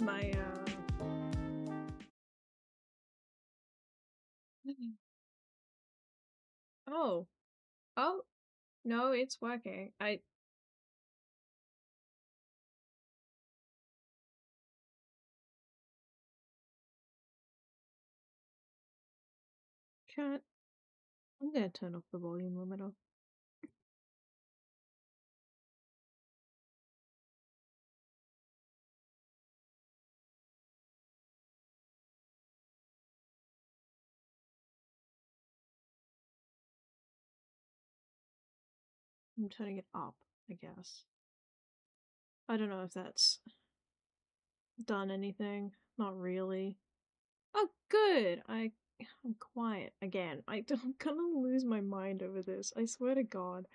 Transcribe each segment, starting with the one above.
My oh. Oh, no, it's working. I can't. I'm gonna turn off the volume limiter. I'm turning it up, I guess. I don't know if that's done anything. Not really. Oh, good! I'm quiet again. I'm gonna lose my mind over this. I swear to God.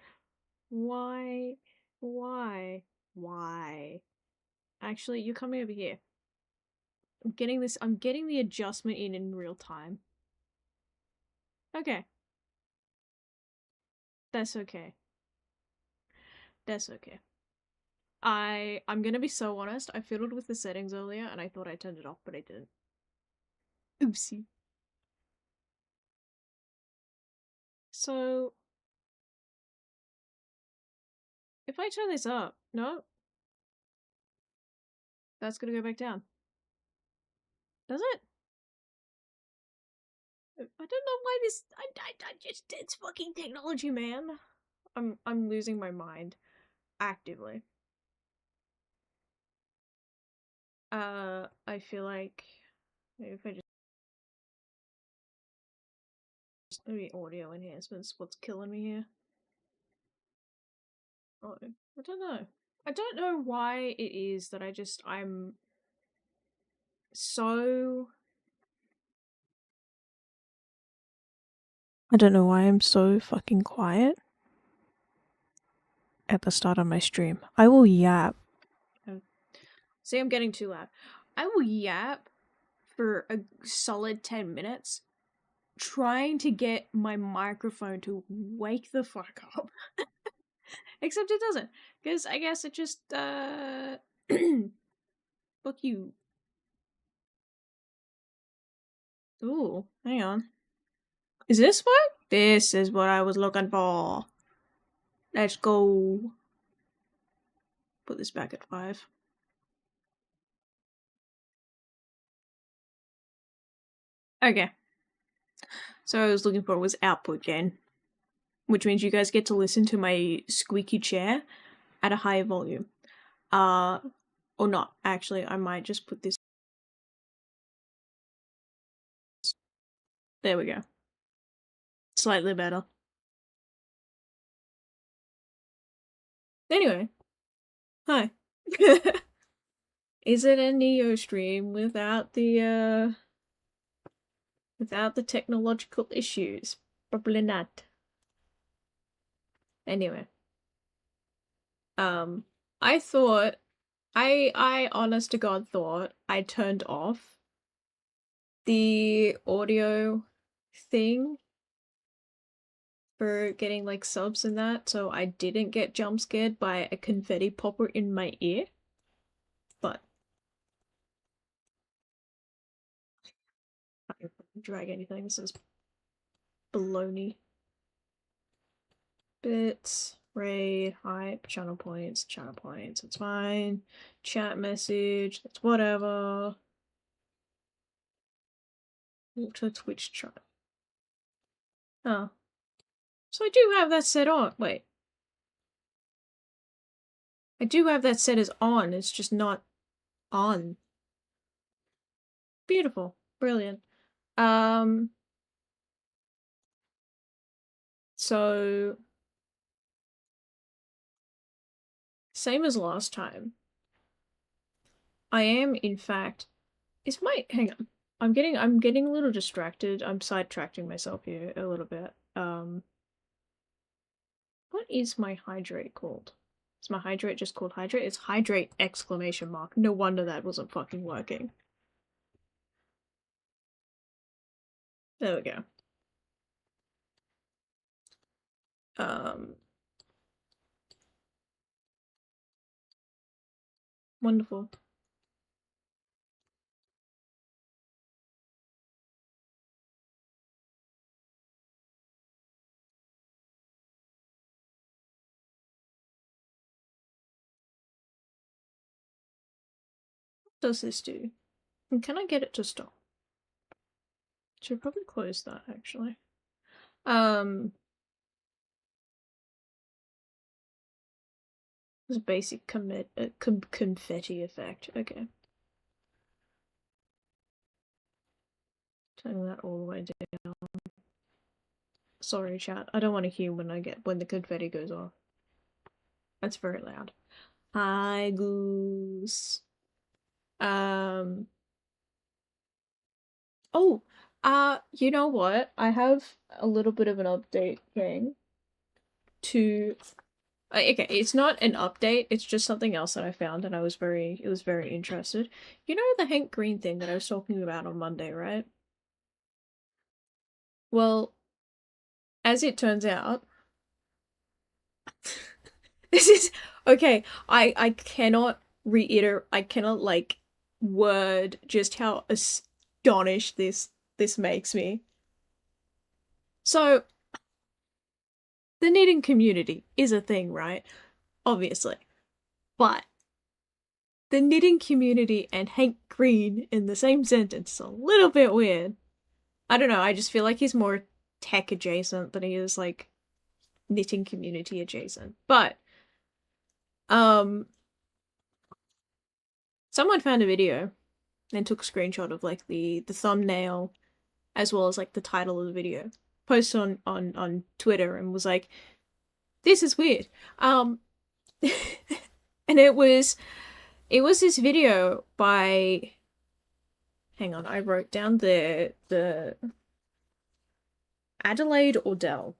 Why? Why? Why? Actually, you coming over here. I'm getting the adjustment in real time. Okay. That's okay. That's okay. I'm gonna be so honest, I fiddled with the settings earlier and I thought I turned it off, but I didn't. Oopsie. So if I turn this up, no, that's gonna go back down. Does it? I don't know why this. I just it's fucking technology, man. I'm losing my mind actively. I feel like maybe if I just maybe audio enhancements. What's killing me here? Oh, I don't know. I don't know why it is that I'm so. I don't know why I'm so fucking quiet at the start of my stream. I will yap. See, I'm getting too loud. I will yap for a solid 10 minutes trying to get my microphone to wake the fuck up. Except it doesn't. Because I guess it just, fuck you. Ooh, hang on. Is this what? This is what I was looking for. Let's go. Put this back at 5. Okay. So I was looking for was output gen, which means you guys get to listen to my squeaky chair at a higher volume. Or not. Actually, I might just put this. There we go. Slightly better. Anyway. Hi. Is it a Neo stream without the technological issues? Probably not. Anyway. I thought I honest to God thought I turned off the audio thing for getting like subs and that, so I didn't get jump scared by a confetti popper in my ear. But I can't drag anything. This is baloney. Bits, raid, hype, channel points, it's fine. Chat message, that's whatever. Auto Twitch chat. Oh. So I do have that set on. Wait. I do have that set as on, it's just not on. Beautiful. Brilliant. So same as last time. I am, in fact, hang on. I'm getting a little distracted. I'm sidetracking myself here a little bit. What is my hydrate called? Is my hydrate just called hydrate? It's hydrate exclamation mark. No wonder that wasn't fucking working. There we go. Wonderful. What does this do? And can I get it to stop? Should probably close that actually. It's a basic confetti effect. Okay. Turning that all the way down. Sorry, chat. I don't want to hear when the confetti goes off. That's very loud. Hi, Goose. Oh, you know what? I have a little bit of an update thing to. Okay, it's not an update. It's just something else that I found, and it was very interested. You know the Hank Green thing that I was talking about on Monday, right? Well, as it turns out, this is okay. I cannot reiterate. I cannot like word just how astonished this makes me. So, the knitting community is a thing, right? Obviously. But the knitting community and Hank Green in the same sentence is a little bit weird. I don't know, I just feel like he's more tech adjacent than he is like knitting community adjacent. But someone found a video and took a screenshot of like the thumbnail as well as like the title of the video. Posted on Twitter and was like, this is weird. And it was this video by, hang on, I wrote down the Adelaide Ordell.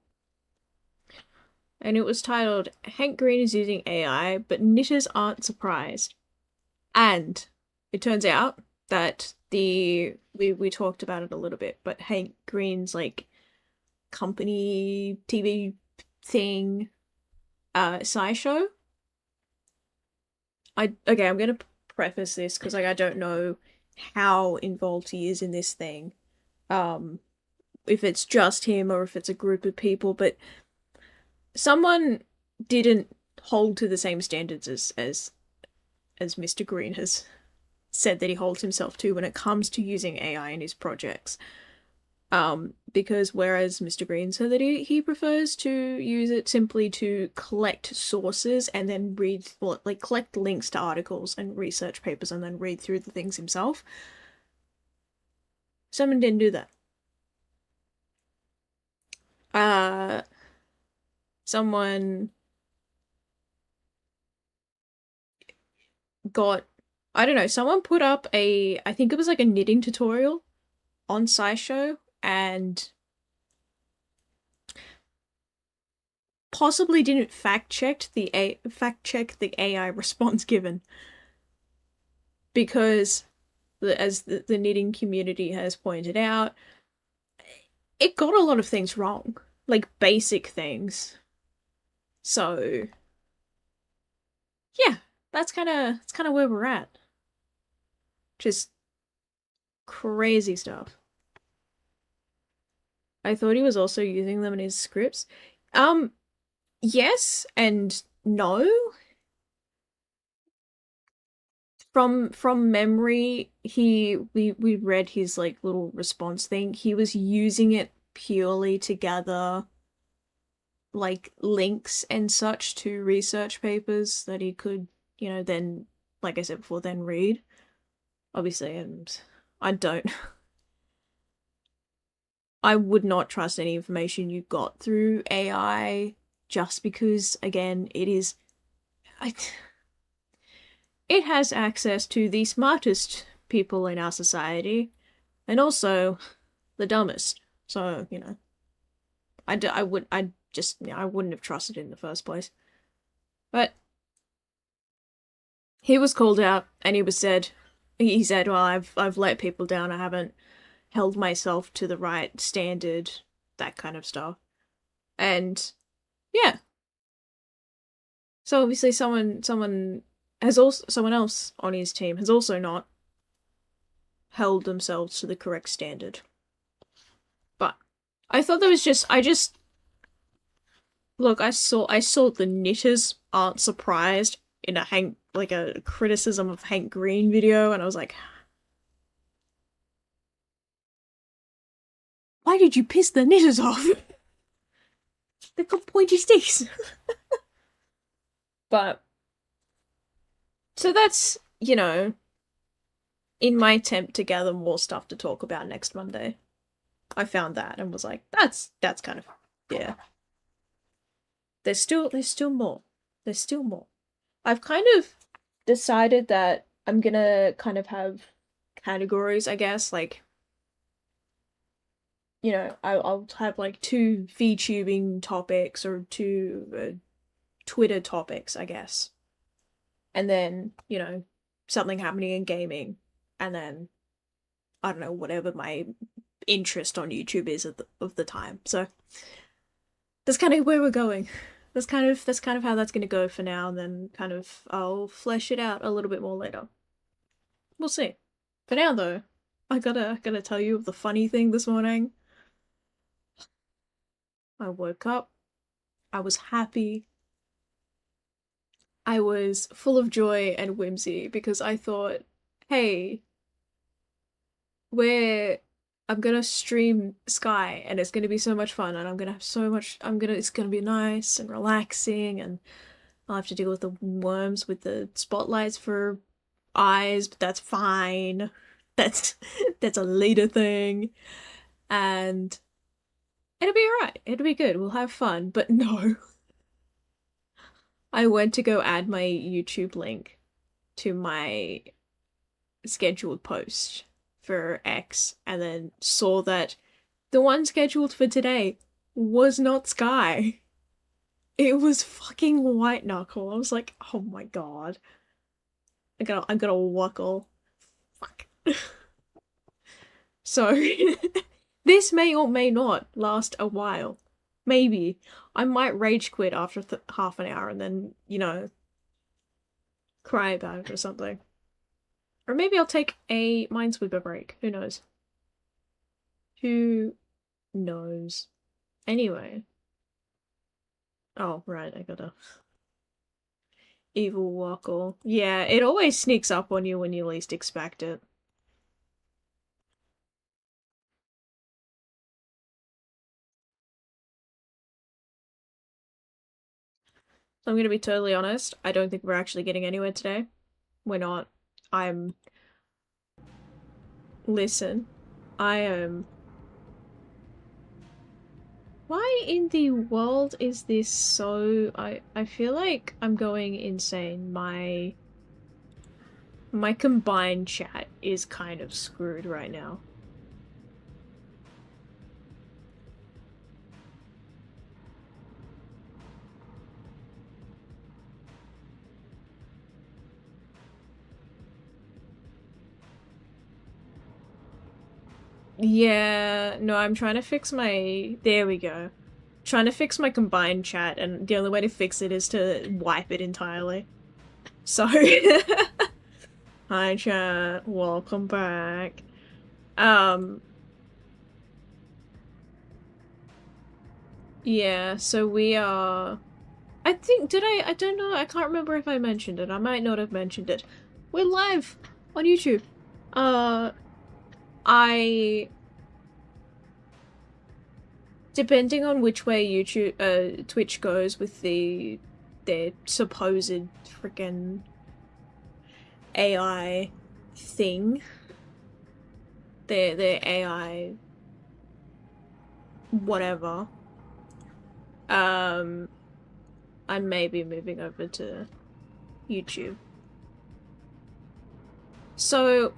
And it was titled, Hank Green is using AI, but knitters aren't surprised. And it turns out that we talked about it a little bit, but Hank Green's like company TV thing, SciShow. I'm gonna preface this because like I don't know how involved he is in this thing. If it's just him or if it's a group of people, but someone didn't hold to the same standards as Mr. Green has said that he holds himself to when it comes to using AI in his projects. Because whereas Mr. Green said that he prefers to use it simply to collect sources and then collect links to articles and research papers and then read through the things himself. Someone didn't do that. Someone got, I don't know, someone put up I think it was like a knitting tutorial on SciShow and possibly didn't fact check the AI response given, because as the knitting community has pointed out, it got a lot of things wrong, like basic things. So yeah, that's kind of where we're at. Just crazy stuff. I thought he was also using them in his scripts. Yes and no. From memory, we read his like little response thing. He was using it purely to gather like links and such to research papers that he could, then, like I said before, then read. Obviously, and I don't. I would not trust any information you got through AI just because, again, it has access to the smartest people in our society and also the dumbest. So, I wouldn't have trusted it in the first place. But he was called out and he said, well, I've let people down. I haven't held myself to the right standard, that kind of stuff. And yeah. So obviously someone else on his team has also not held themselves to the correct standard. But I thought look, I saw the knitters aren't surprised in a criticism of Hank Green video, and I was like, why did you piss the knitters off? They've got pointy sticks. But so that's, in my attempt to gather more stuff to talk about next Monday, I found that and was like, that's kind of, yeah. There's still more. There's still more. I've kind of decided that I'm gonna kind of have categories, I guess, like, I'll have like 2 VTubing topics or 2 Twitter topics, I guess. And then, something happening in gaming. And then, I don't know, whatever my interest on YouTube is of the time. So that's kind of where we're going. That's kind of how that's going to go for now, and then kind of I'll flesh it out a little bit more later. We'll see. For now though, I gotta tell you of the funny thing this morning. I woke up, I was happy, I was full of joy and whimsy because I thought, hey, where I'm gonna stream Sky and it's gonna be so much fun and I'm gonna have so much it's gonna be nice and relaxing, and I'll have to deal with the worms with the spotlights for eyes, but that's fine. That's a later thing. And it'll be alright. It'll be good. We'll have fun. But no. I went to go add my YouTube link to my scheduled post for X and then saw that the one scheduled for today was not Sky. It was fucking White Knuckle. I was like, oh my god. I'm gonna whuckle. Fuck. So, this may or may not last a while. Maybe. I might rage quit after half an hour and then, cry about it or something. Or maybe I'll take a Minesweeper break. Who knows? Who knows? Anyway. Oh, right, I gotta... Evil whuckle. Yeah, it always sneaks up on you when you least expect it. So I'm gonna be totally honest, I don't think we're actually getting anywhere today. We're not. Listen, I am... Why in the world is this so... I feel like I'm going insane. My combined chat is kind of screwed right now. Yeah, no, I'm trying to fix my... There we go. Trying to fix my combined chat, and the only way to fix it is to wipe it entirely. So... Hi chat, welcome back. Yeah, so we are... I think, I don't know, I can't remember if I mentioned it. I might not have mentioned it. We're live on YouTube. Depending on which way Twitch goes with their supposed freaking AI thing, their AI whatever, I may be moving over to YouTube. So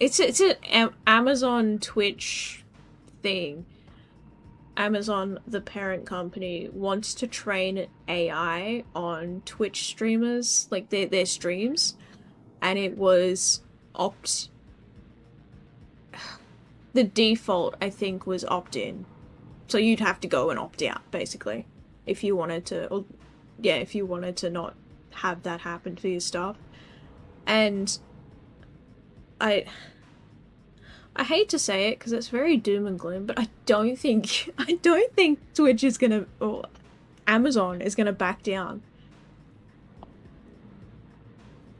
it's an Amazon Twitch thing. Amazon, the parent company, wants to train AI on Twitch streamers, like their streams, and it was the default, I think, was opt-in. So you'd have to go and opt out, basically, if you wanted to, or yeah, if you wanted to not have that happen for your stuff. And I hate to say it because it's very doom and gloom, but I don't think Twitch is gonna, or Amazon is gonna back down,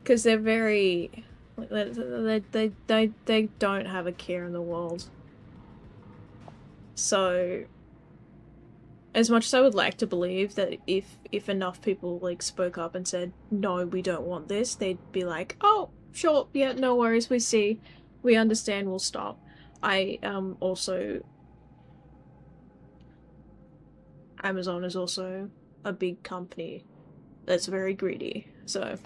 because they're very, they don't have a care in the world. So, as much as I would like to believe that if enough people like spoke up and said no, we don't want this, they'd be like, oh sure, yeah, no worries, we see. We understand, we'll stop. Also... Amazon is also a big company that's very greedy, so...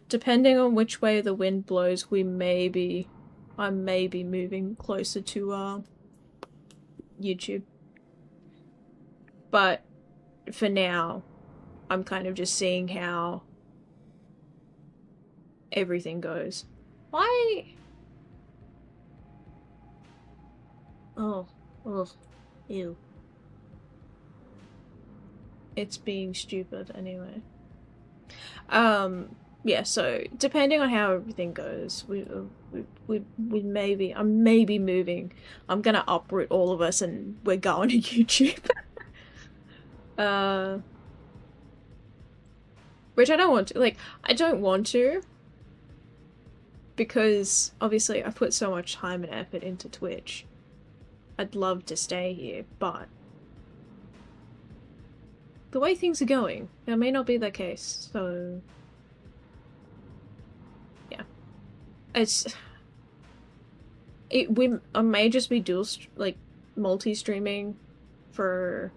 Depending on which way the wind blows, I may be moving closer to, YouTube. But, for now, I'm kind of just seeing how everything goes. Why? Oh, ew. It's being stupid anyway. Yeah, so depending on how everything goes, we maybe, I may be moving. I'm gonna uproot all of us and we're going to YouTube. Which I don't want to, like, I don't want to, because obviously I put so much time and effort into Twitch. I'd love to stay here, but the way things are going, that may not be the case, so yeah. I may just be multi-streaming for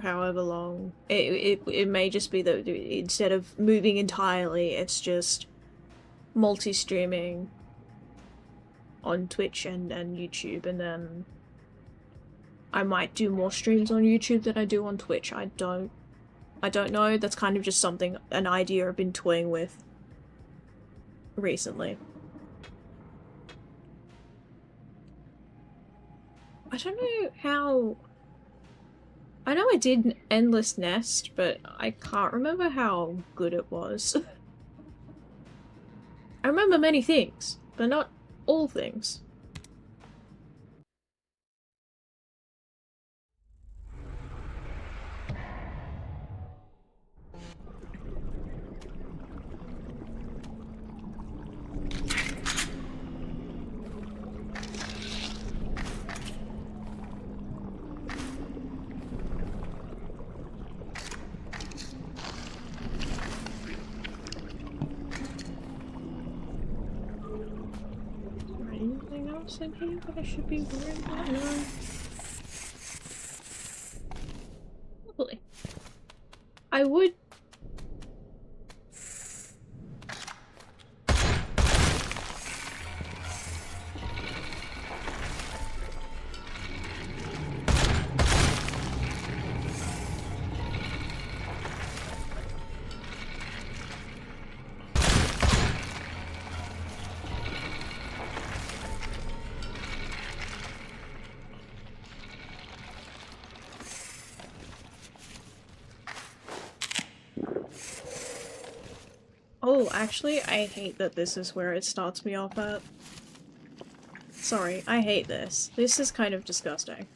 however long. It may just be that instead of moving entirely, it's just multi-streaming on Twitch and YouTube, and then I might do more streams on YouTube than I do on Twitch. I don't know. That's kind of just something, an idea I've been toying with recently. I don't know how... I know I did an Endless Nest, but I can't remember how good it was. I remember many things, but not all things. Anything else in here that I should be worried about? No. Lovely. I would... Oh, actually, I hate that this is where it starts me off at. Sorry, I hate this. This is kind of disgusting.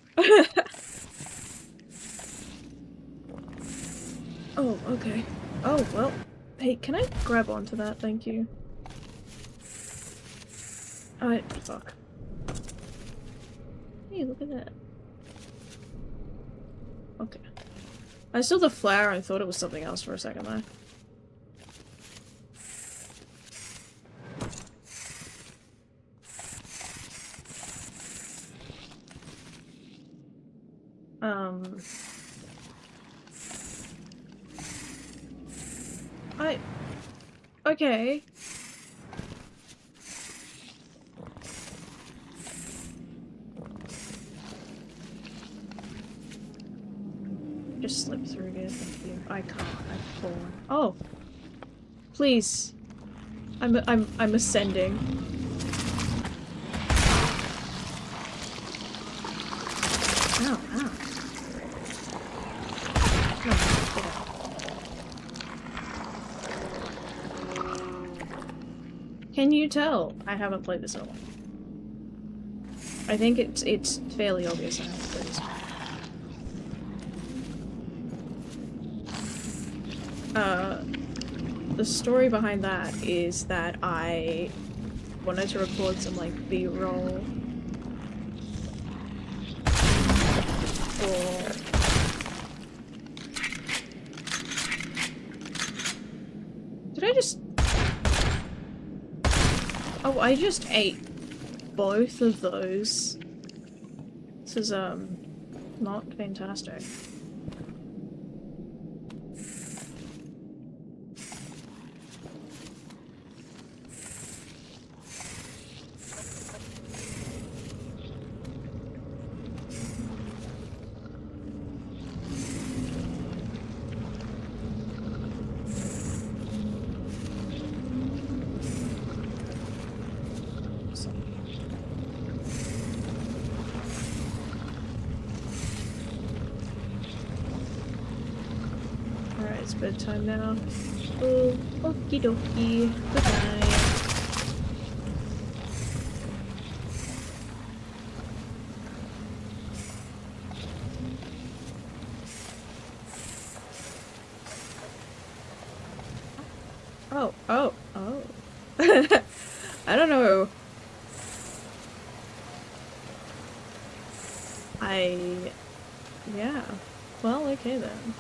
Oh, okay. Oh, well. Hey, can I grab onto that? Thank you. Fuck. Hey, look at that. Okay. I saw the flower and thought it was something else for a second there. Okay. Just slip through here, thank you. I can't, I've fallen. Oh! Please. I'm ascending. Ow, ow. No, get out. Can you tell? I haven't played this in a while. I think it's fairly obvious I haven't played this. The story behind that is that I wanted to record some, like, B-roll for... Did I just... Oh, I just ate both of those. This is, not fantastic. It's bedtime now. Oh, okie dokie. Goodbye. Oh. I don't know. Yeah. Well, okay then.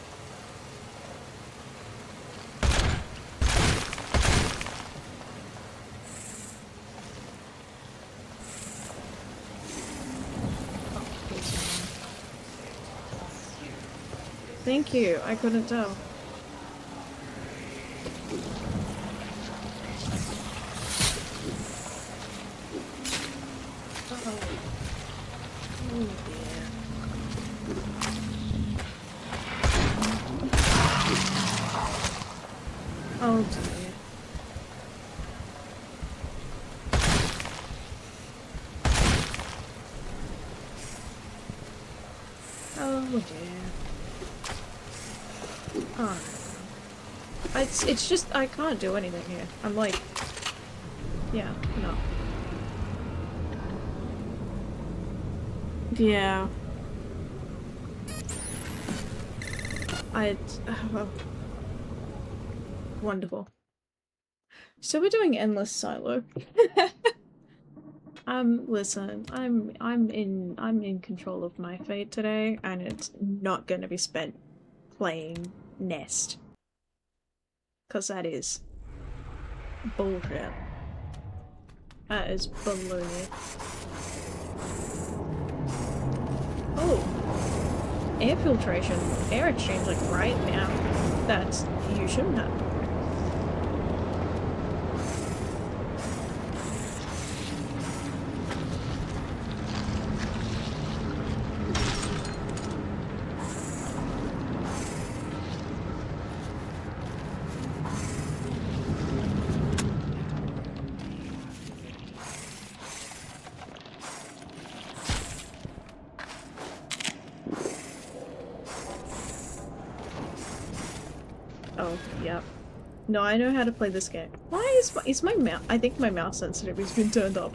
Thank you. I couldn't tell. Oh dear. Oh dear. Oh. It's just, I can't do anything here. I'm like... Yeah, no. Yeah. Wonderful. So we're doing endless silo. Listen, I'm in control of my fate today, and it's not gonna be spent playing Nest. 'Cause that is bullshit. That is baloney. Oh! Air filtration. Air exchange, like, right now. That's... you shouldn't have. Oh, yep. No, I know how to play this game. Why is my mouse? I think my mouse sensitivity's been turned up.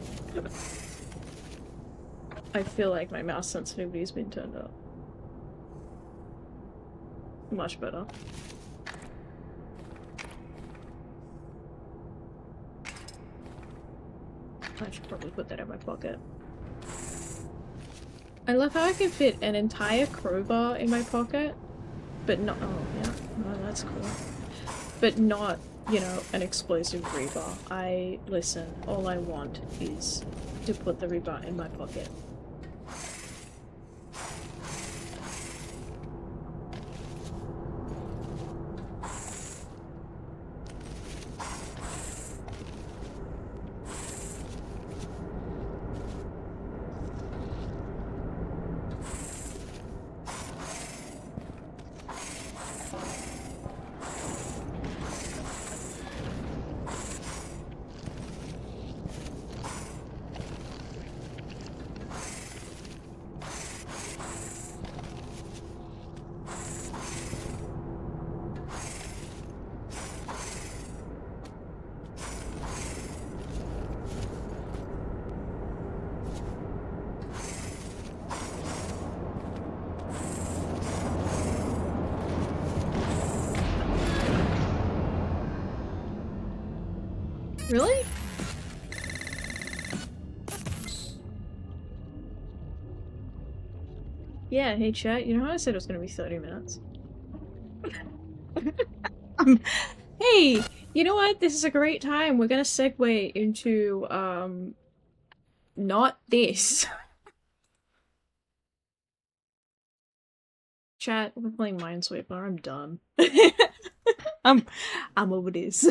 I feel like my mouse sensitivity's been turned up. Much better. I should probably put that in my pocket. I love how I can fit an entire crowbar in my pocket, but not- oh yeah, no, that's cool. But not, you know, an explosive rebar. Listen, all I want is to put the rebar in my pocket. Really? Yeah, hey chat, you know how I said it was gonna be 30 minutes? Hey, you know what? This is a great time. We're gonna segue into, not this. Chat, we're playing Minesweeper. I'm done. I'm, I'm over this.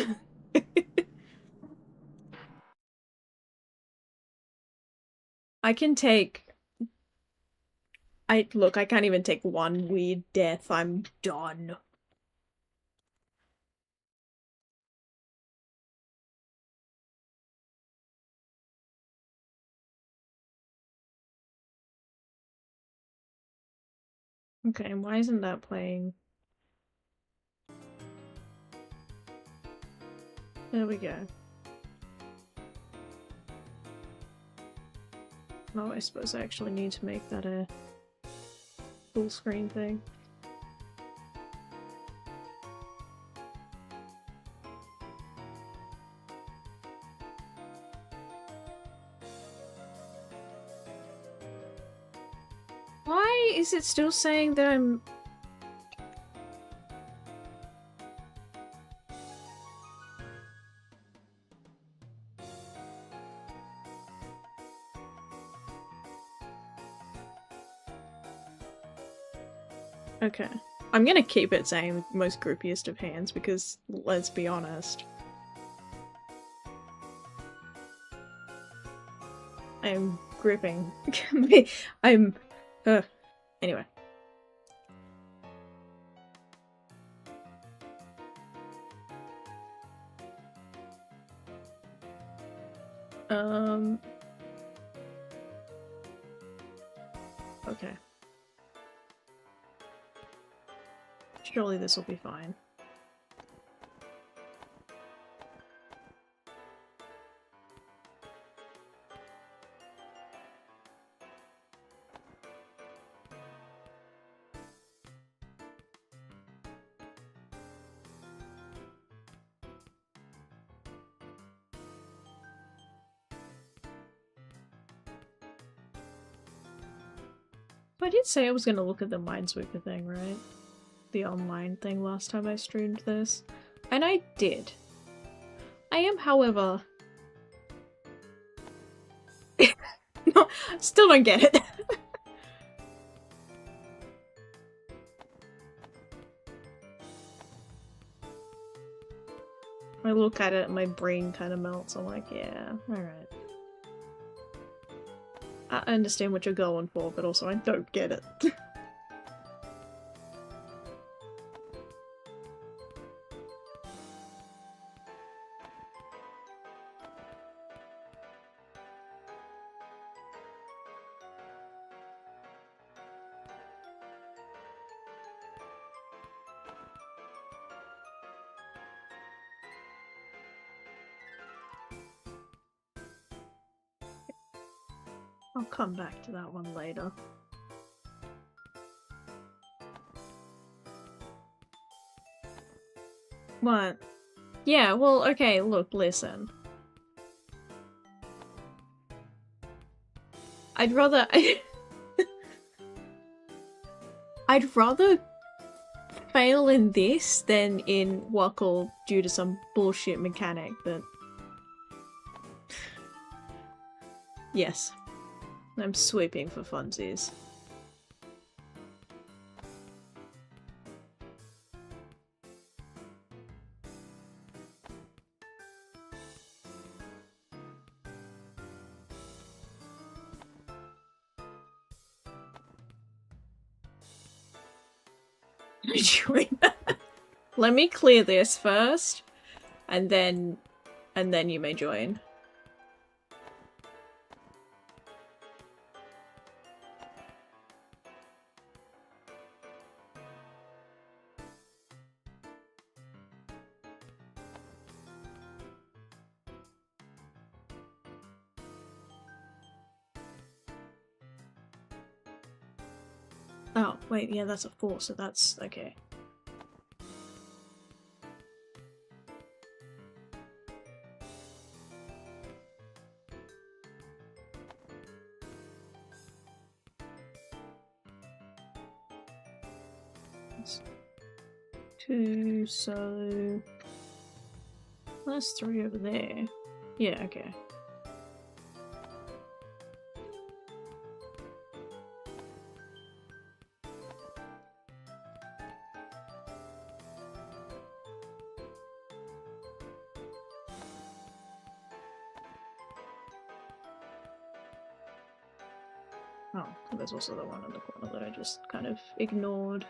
I can take... look, I can't even take one weird death. I'm done. Okay, why isn't that playing? There we go. Oh, I suppose I actually need to make that a full screen thing. Why is it still saying that I'm... Okay. I'm gonna keep it saying most groupiest of hands because, let's be honest, I'm gripping. I'm... Anyway. Okay. Surely this will be fine. I did say I was gonna look at the Minesweeper thing, right? The online thing last time I streamed this. And I did. I am, however... No, still don't get it. I look at it and my brain kind of melts. I'm like, yeah, alright. I understand what you're going for, but also I don't get it. I'll come back to that one later. What? Yeah, well, okay, look, listen. I'd rather... I'd rather fail in this than in whuckle due to some bullshit mechanic that... Yes. I'm sweeping for funsies. Let me clear this first, and then you may join. Oh, wait, yeah, that's a 4, so that's okay. That's 2, so... That's 3 over there. Yeah, okay. Oh, there's also the one in the corner that I just kind of ignored.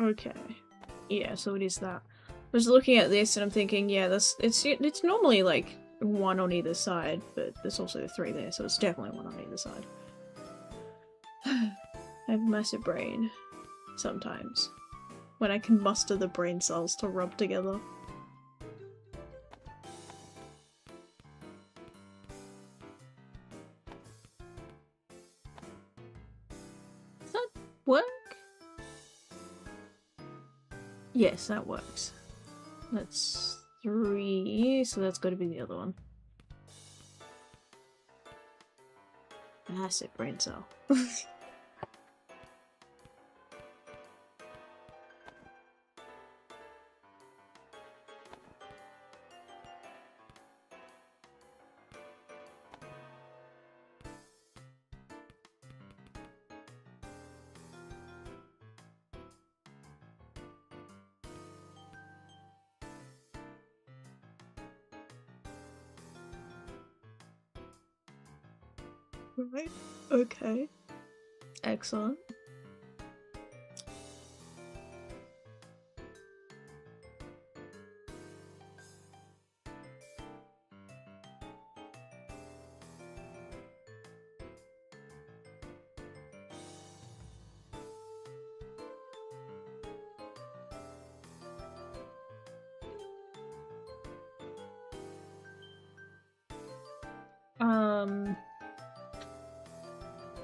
Okay. Yeah, so it is that. I was looking at this and I'm thinking, yeah, it's normally like 1 on either side, but there's also 3 there, so it's definitely 1 on either side. I have a massive brain. Sometimes. When I can muster the brain cells to rub together. Does that work? Yes, that works. That's 3, so that's got to be the other one. Massive brain cell. Right. Okay. Excellent.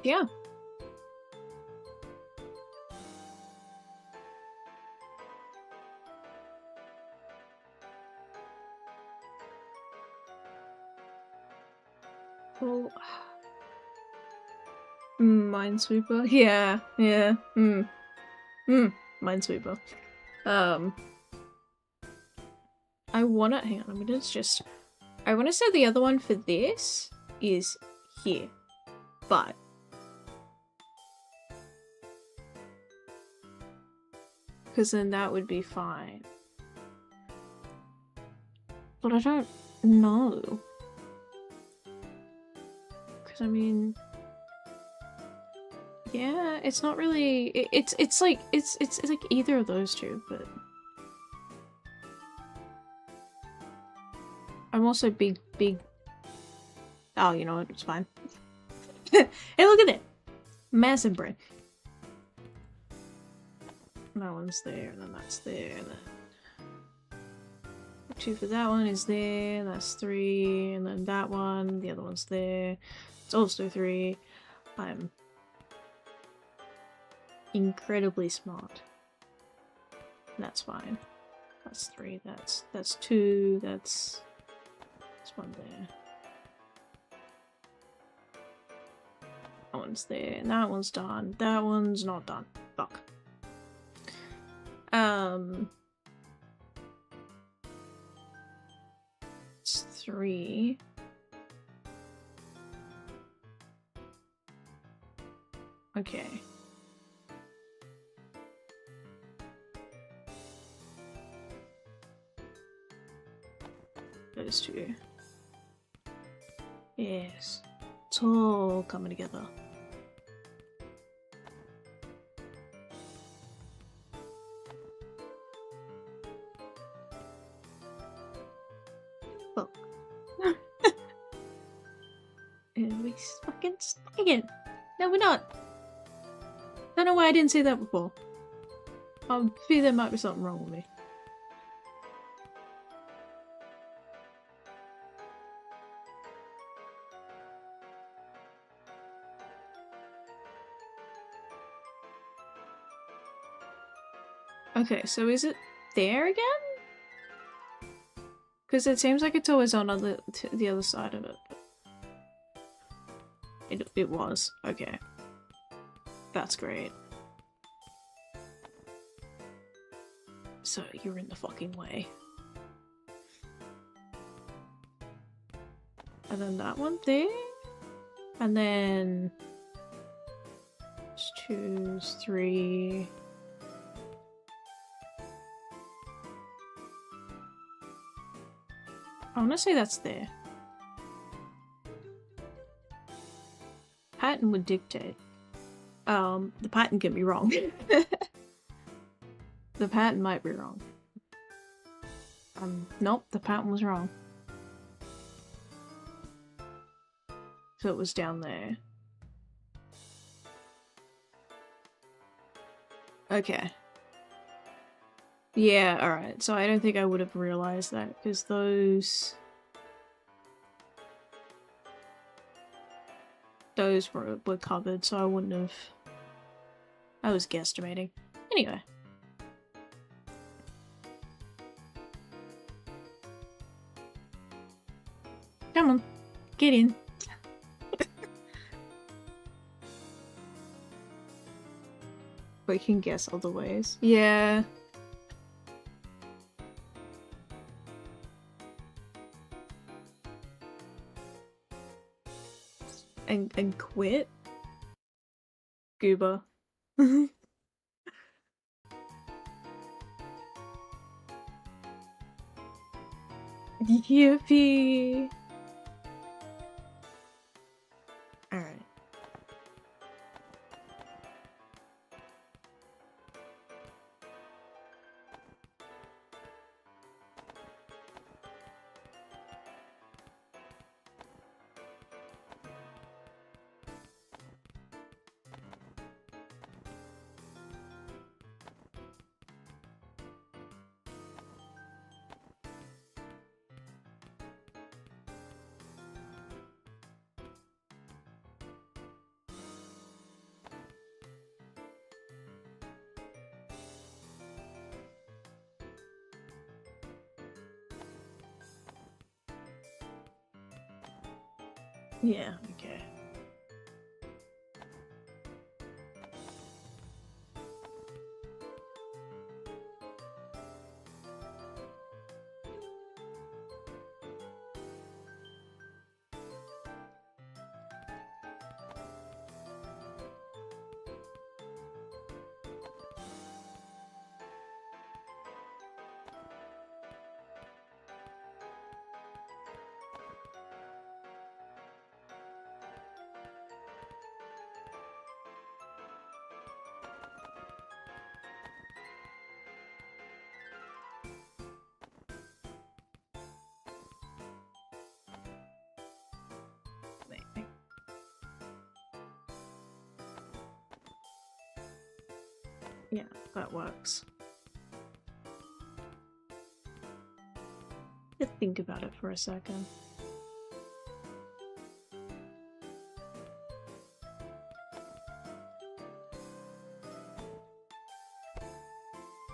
Yeah. Well, Minesweeper. Yeah, yeah. Minesweeper. I wanna hang on. I mean, it's just. I wanna say the other one for this is here, but. Because then that would be fine. But I don't know. Because I mean, yeah, it's not really. It's like either of those two, but I'm also big. Oh, you know what? It's fine. Hey, look at that! Massive brain. That one's there, and then that's there, and then 2 for that one is there, that's 3, and then that one, the other one's there. It's also 3. I'm incredibly smart. That's fine. That's 3, that's 2, that's 1 there. That one's there, and that one's done. That one's not done. Fuck. It's 3. Okay. Those 2. Yes. It's all coming together. Look. And we fucking stuck it. No, we're not. Don't know why I didn't see that before. I fear there might be something wrong with me. Okay, so is it there again? Because it seems like it's always on the other side of it. It was. Okay. That's great. So you're in the fucking way. And then that one there? And then... 2, 3... I want to say that's there. Pattern would dictate. The pattern can be wrong. The pattern might be wrong. Nope, the pattern was wrong. So it was down there. Okay. Yeah, alright. So I don't think I would have realized that, because those were covered, so I wouldn't have... I was guesstimating. Anyway. Come on. Get in. We can guess other ways. Yeah. And quit? Goober. Yippee! Alright. Yeah, okay. Yeah, that works. Let's think about it for a second.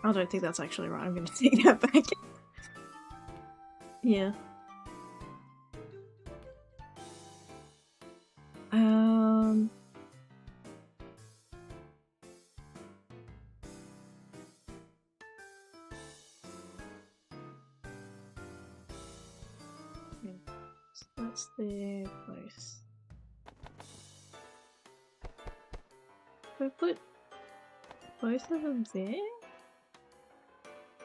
I don't think that's actually right. I'm gonna take that back. Yeah. So that's their place. If I put both of them there?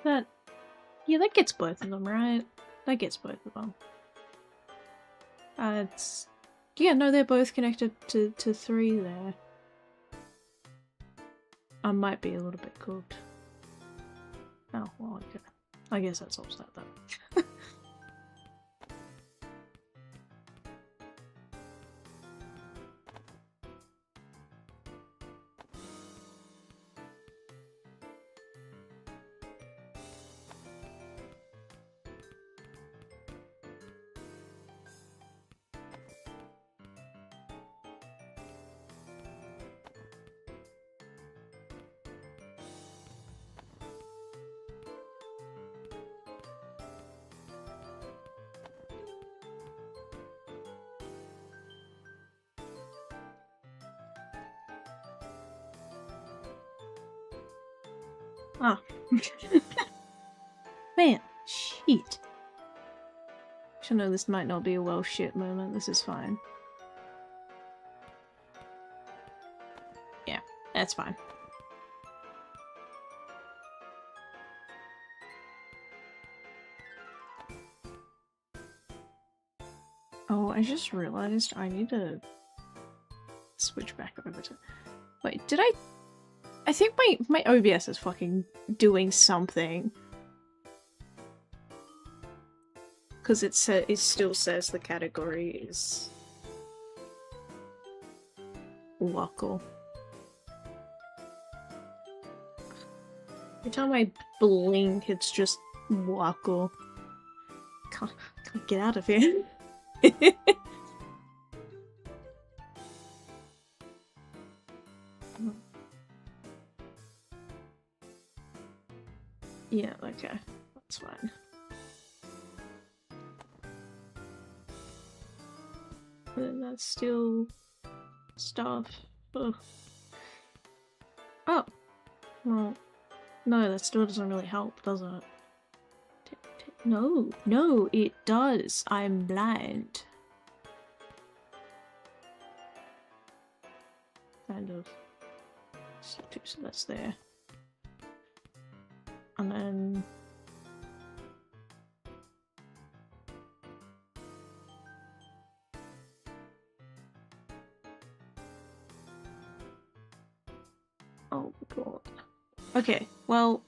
That... Yeah, that gets both of them, right? That gets both of them. It's... Yeah, no, they're both connected to 3 there. I might be a little bit cooked. Oh, well, okay. I guess that solves that though. Ah. Man, shit. I know this might not be a well shit moment, this is fine. Yeah, that's fine. Oh, I just realized I need to switch back over to... Wait, did I... I think my OBS is fucking doing something. Because it still says the category is... whuckle. Every time I blink, it's just whuckle. Can't get out of here. Yeah, okay. That's fine. And that's still... stuff. Ugh. Oh! Well, no, that still doesn't really help, does it? No, no, it does. I'm blind. Kind of. So that's there. And then... oh god. Okay, well...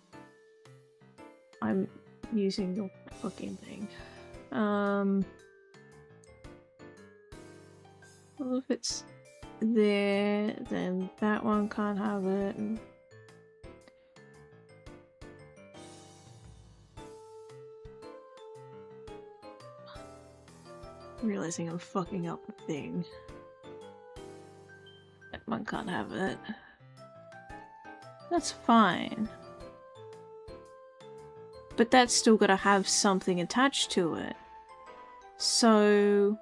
I'm using the fucking thing. Well, if it's there, then that one can't have it. And... realizing I'm fucking up the thing. That one can't have it. That's fine. But that's still gotta have something attached to it. So...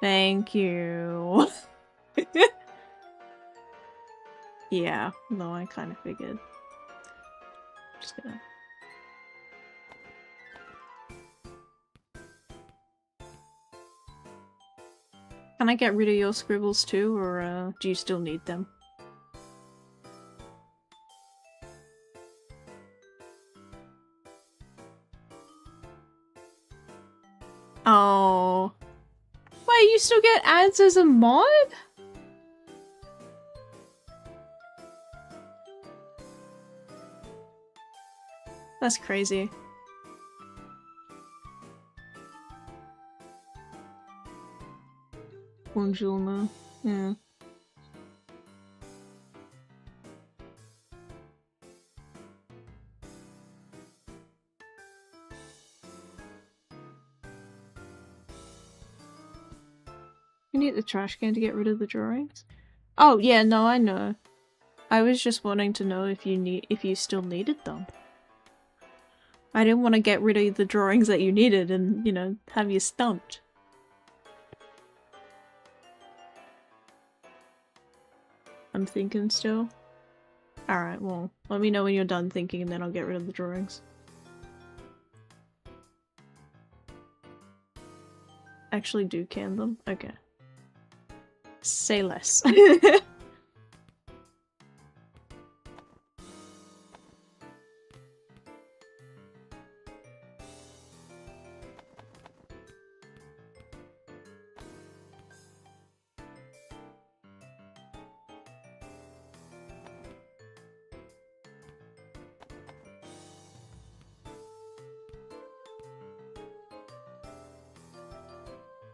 thank you. Yeah, no, I kind of figured. Just gonna... Can I get rid of your scribbles too, or do you still need them? Oh. Wait, you still get ads as a mod? That's crazy. Bonjour. Yeah. You need the trash can to get rid of the drawings? Oh, yeah, no, I know. I was just wanting to know if you still needed them. I didn't want to get rid of the drawings that you needed and, you know, have you stumped. I'm thinking still. Alright, well, let me know when you're done thinking and then I'll get rid of the drawings. Actually do can them? Okay. Say less.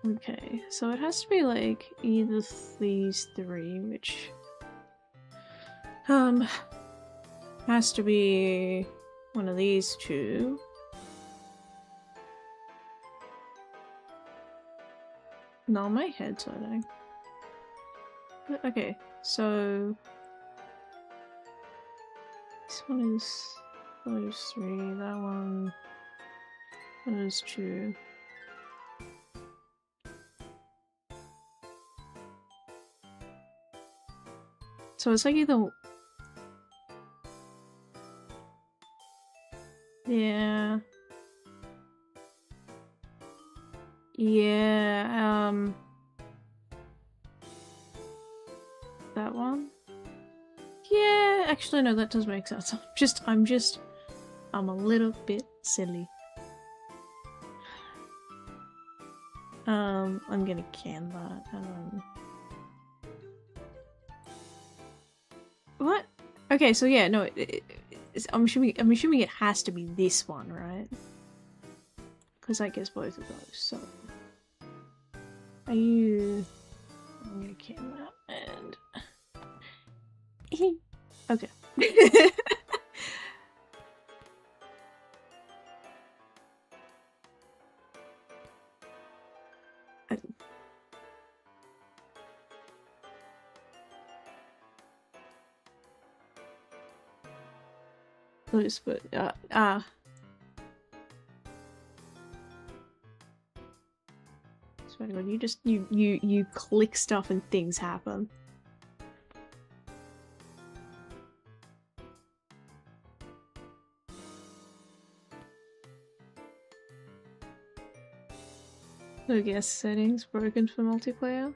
Okay, so it has to be like either these three, which has to be one of these two. No, my head's hurting. Okay, so this one is those three, that one, those two. So it's like either... Yeah. Yeah, that one? Yeah, actually no, that does make sense. I'm a little bit silly. I'm gonna can that, What? Okay, so yeah, no, I'm assuming it has to be this one, right? Because I guess both of those, so... Are you... I'm gonna can that, and... okay. Loose, but, So anyway, you click stuff and things happen. No guess settings broken for multiplayer.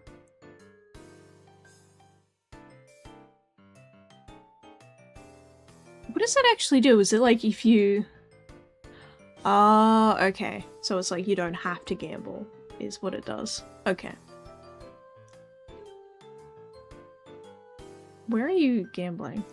What does that actually do? Is it like if you... Ah, okay. So it's like you don't have to gamble, is what it does. Okay. Where are you gambling?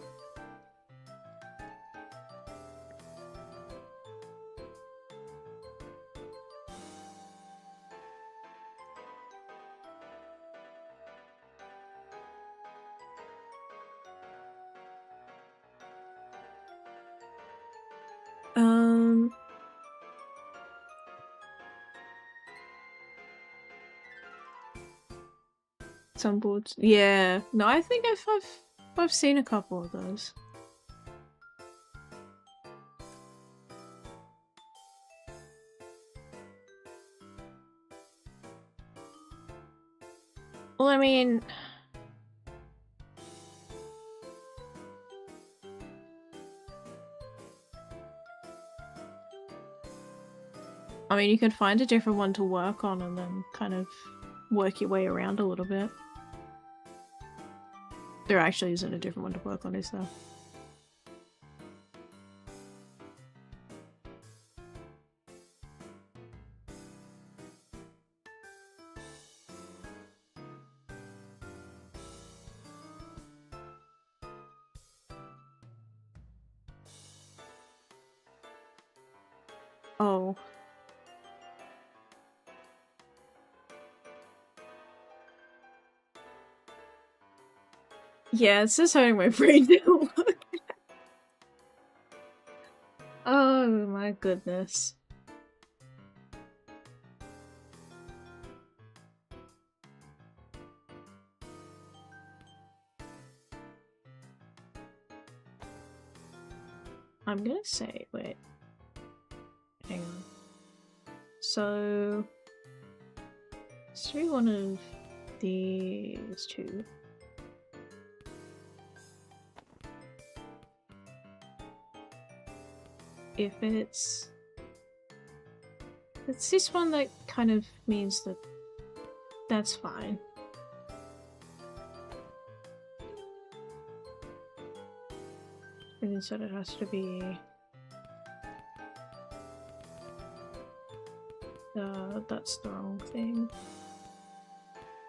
Some boards. Yeah. No, I think I've seen a couple of those. Well, I mean... you could find a different one to work on and then kind of work your way around a little bit. There actually isn't a different one to work on, is there? Oh. Yeah, it's just hurting my brain to look. Oh my goodness. I'm gonna say, wait. Hang on. So... let's do one of these two. If it's this one, that kind of means that that's fine. And instead it has to be that's the wrong thing.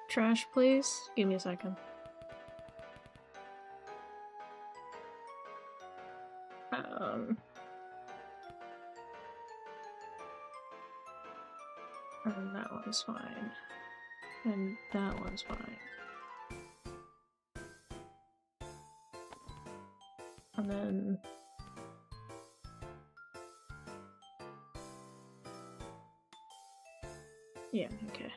Trash, please? Give me a second. And that one's fine. And that one's fine. And then... yeah, okay.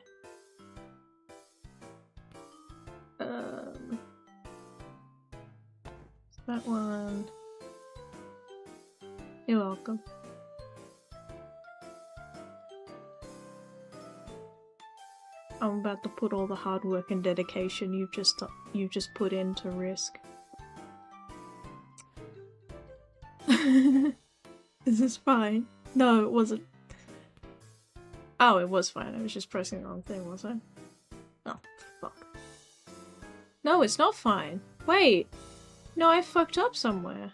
That one... you're welcome. I'm about to put all the hard work and dedication you've just put in to risk. Is this fine? No, it wasn't. Oh, it was fine. I was just pressing the wrong thing, was I? Oh, fuck. No, it's not fine. Wait. No, I fucked up somewhere.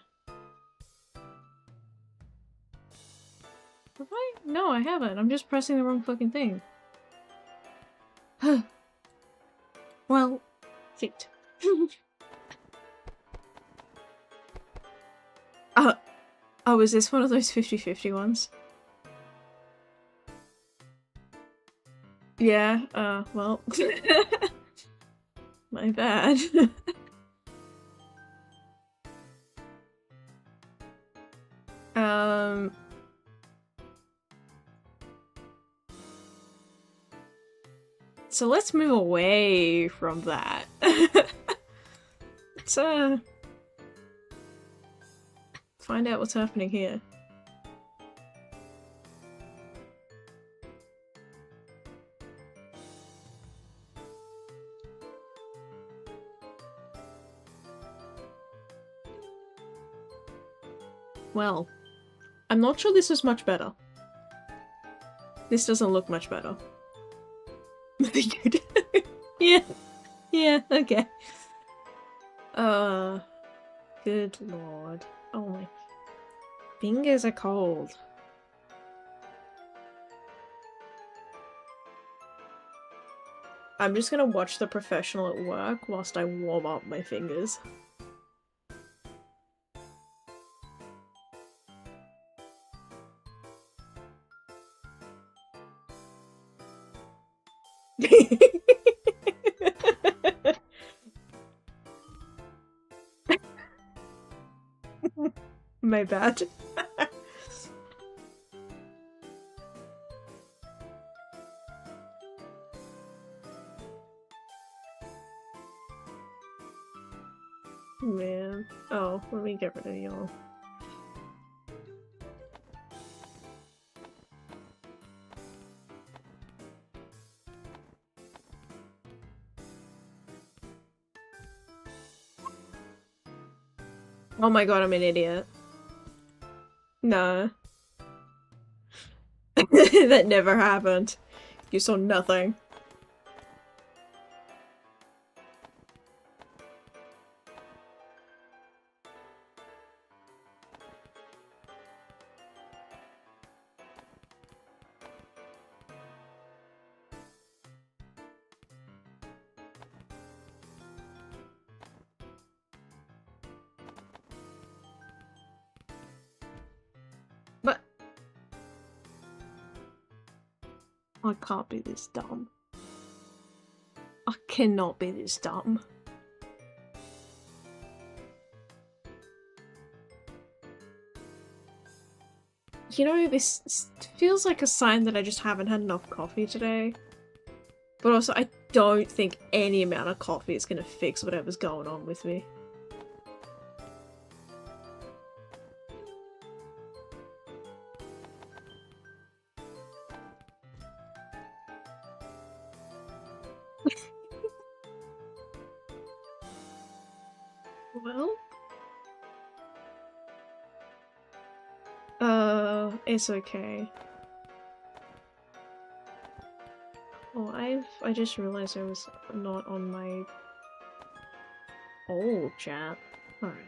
Have I? No, I haven't. I'm just pressing the wrong fucking thing. Well, shit. Oh, is this one of those 50-50 ones? Yeah, well. My bad. So let's move away from that. Let's, find out what's happening here. Well, I'm not sure this is much better. This doesn't look much better. Yeah. Yeah, okay. Good lord. Oh my fingers are cold. I'm just gonna watch the professional at work whilst I warm up my fingers. My bad. Man. Oh, let me get rid of y'all. Oh my god, I'm an idiot. No. That never happened. You saw nothing. But I can't be this dumb. I cannot be this dumb. You know, this feels like a sign that I just haven't had enough coffee today. But also, I don't think any amount of coffee is gonna fix whatever's going on with me. Well. It's okay. Oh, I just realized I was not on my old chat. Alright.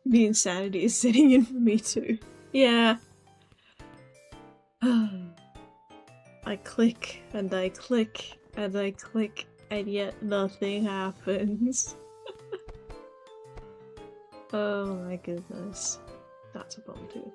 The insanity is setting in for me too. Yeah. I click and I click and I click and yet nothing happens. Oh my goodness. That's a bum too.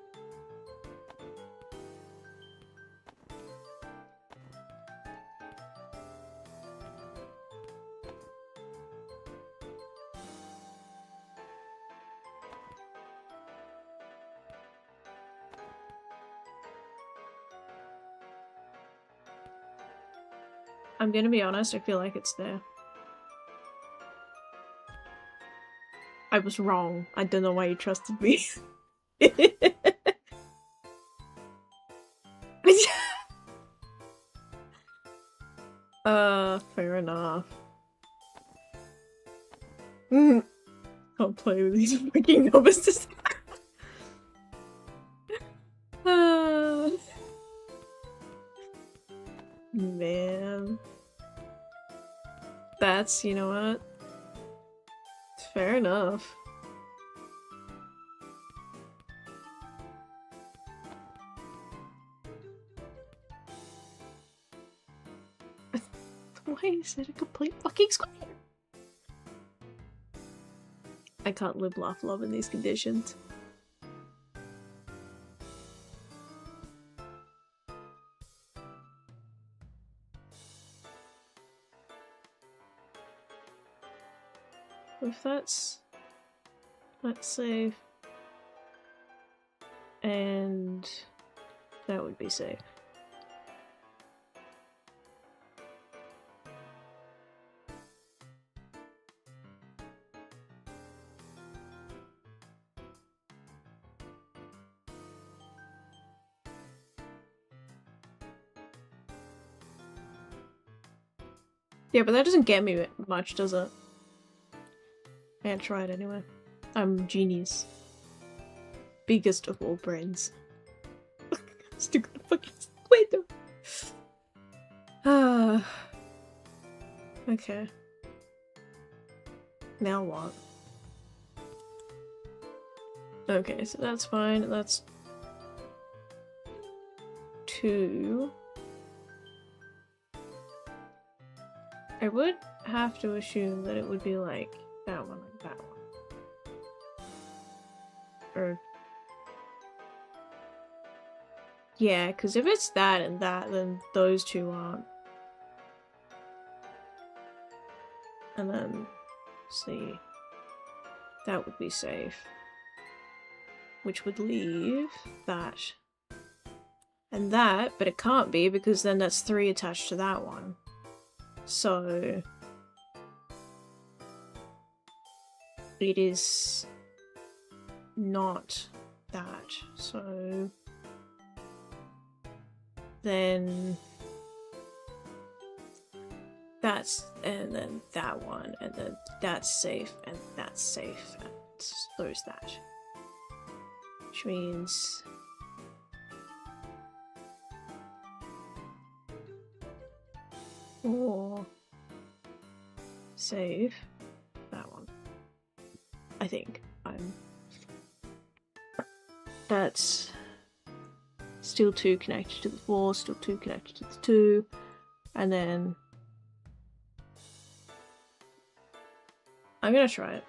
I'm gonna be honest, I feel like it's there. I was wrong. I don't know why you trusted me. Fair enough. Can't play with these freaking novices. Man. That's, you know what? Fair enough. Why is it a complete fucking square? I can't live, laugh, love in these conditions. If that's... let's save. And... that would be safe. Yeah, but that doesn't get me much, does it? I try it anyway. I'm genius. Biggest of all brains. Still gonna fucking wait though. Ah. Okay. Now what? Okay, so that's fine. That's 2. I would have to assume that it would be like that one, like that one. Or... yeah, because if it's that and that, then those two aren't. And then, see, that would be safe. Which would leave that. And that, but it can't be because then that's 3 attached to that one. So... it is not that. So then that's, and then that one, and then that's safe, and that's safe, and there's that. Which means or save that one. I think that's still 2 connected to the 4, still 2 connected to the 2, and then I'm gonna try it.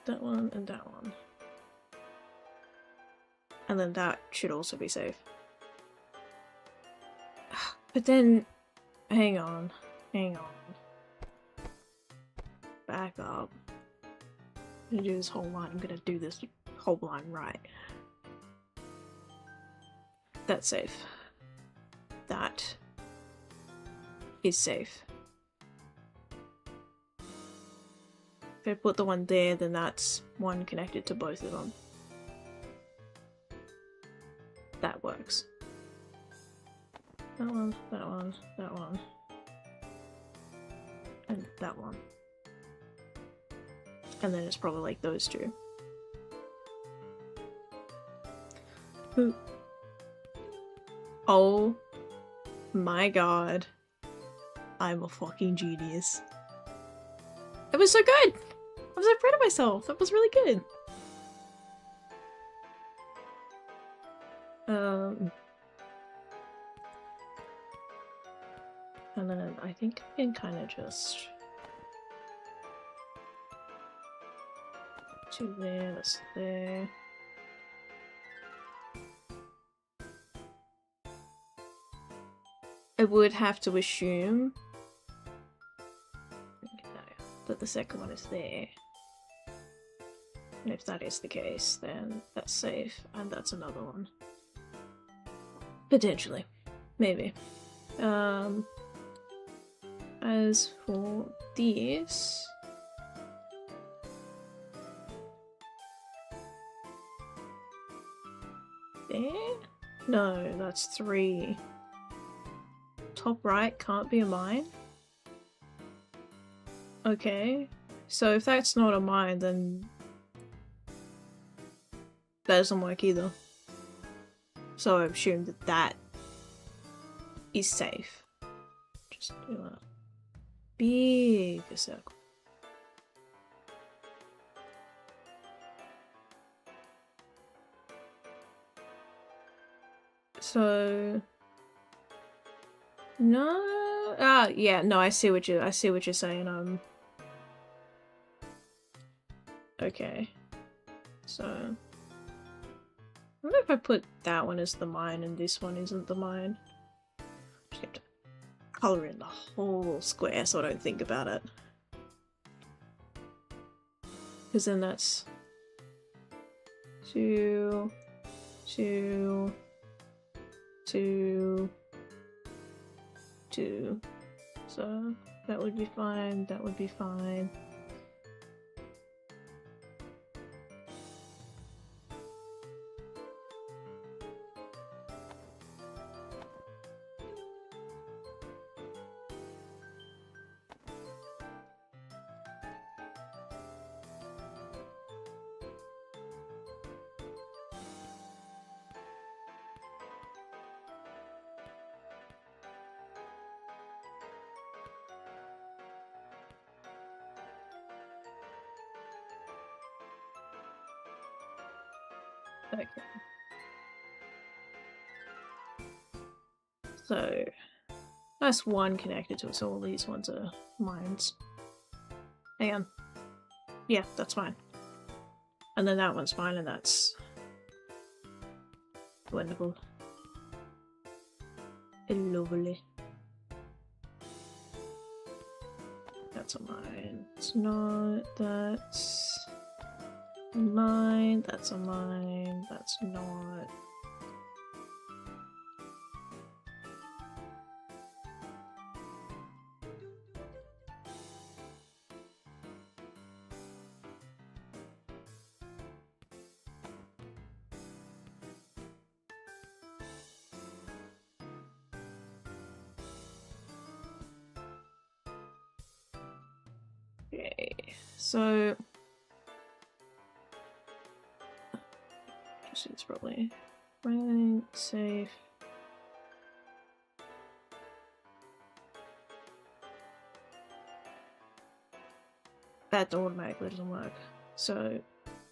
That one and that one. And then that should also be safe. But then, hang on. Back up. I'm gonna do this whole line. I'm gonna do this whole line right. That's safe. That is safe. If I put the one there, then that's one connected to both of them. That works. That one, that one, that one. And that one. And then it's probably like those two. Ooh. Oh my god. I'm a fucking genius. It was so good! I'm so proud of myself. That was really good. And then I think I can kind of just do there, that's there. I would have to assume that the second one is there. And if that is the case, then that's safe, and that's another one. Potentially. Maybe. As for these... There? No, that's 3. Top right can't be a mine? Okay. So if that's not a mine, then that doesn't work either. So I assume that that is safe. Just do a big circle. So no, yeah, no, I see what you're saying. Okay, so I wonder if I put that one as the mine and this one isn't the mine. Just have to color in the whole square so I don't think about it, because then that's 2, 2, 2, 2. So that would be fine, that would be fine. Okay. So that's one connected to it, so all these ones are mines. Hang on. Yeah, that's fine. And then that one's fine, and that's wonderful. Lovely. That's a mine. It's not. That's a mine. That's a mine. That's not. Okay, so it's probably right, safe. That automatically doesn't work, so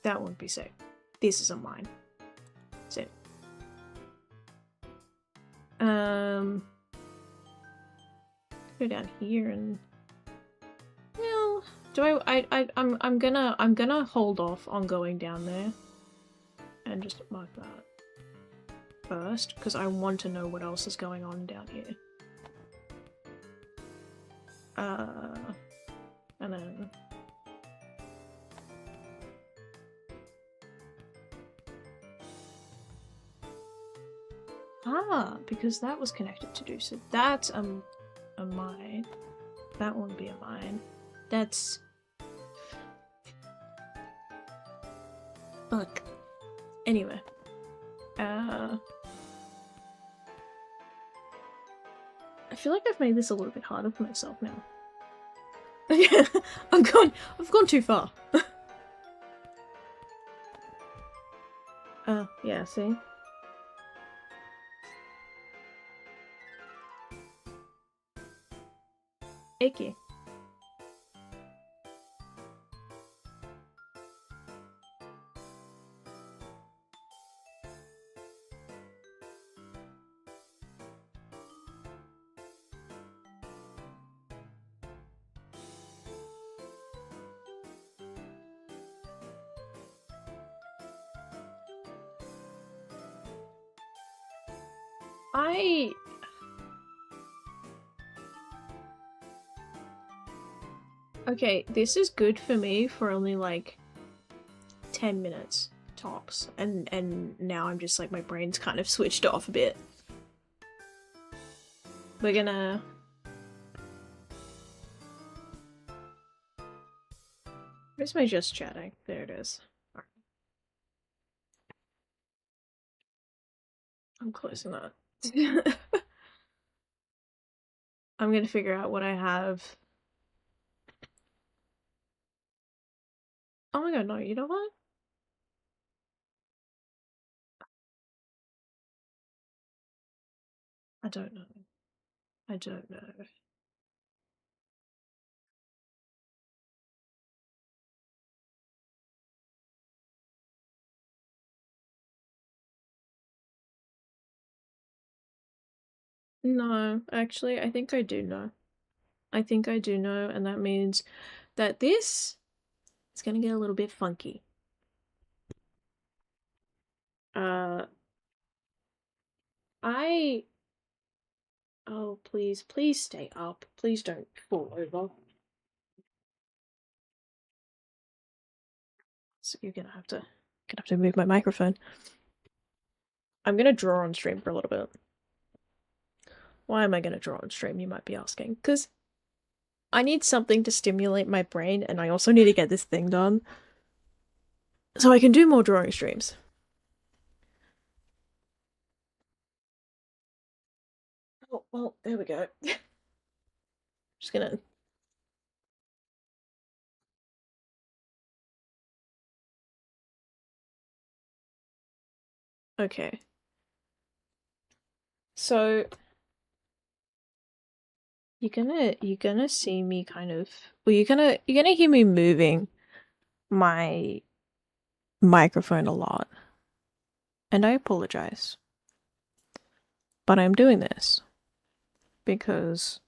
that won't be safe. This isn't mine. Safe. Go down here and well, do I'm gonna hold off on going down there and just mark that first because I want to know what else is going on down here. And then because that was connected to do so. That's a mine. That won't be a mine. That's fuck. Anyway, I feel like I've made this a little bit harder for myself now. I've gone too far. Yeah, see? Icky. Okay, this is good for me for only like 10 minutes tops, and now I'm just like my brain's kind of switched off a bit. We're gonna where's my just chatting? There it is. Right. I'm closing that. I'm gonna figure out what I have. Oh my god, no, you know what? I don't know. I don't know. No, actually, I think I do know. I think I do know, and that means that this is gonna get a little bit funky. Uh, I. Oh, please, please stay up. Please don't fall over. So you're gonna have to move my microphone. I'm gonna draw on stream for a little bit. Why am I gonna draw on stream, you might be asking? Because I need something to stimulate my brain, and I also need to get this thing done. So I can do more drawing streams. Oh, well, there we go. Just gonna... Okay. So... You're gonna see me kind of... Well, you're gonna hear me moving my microphone a lot. And I apologize. But I'm doing this because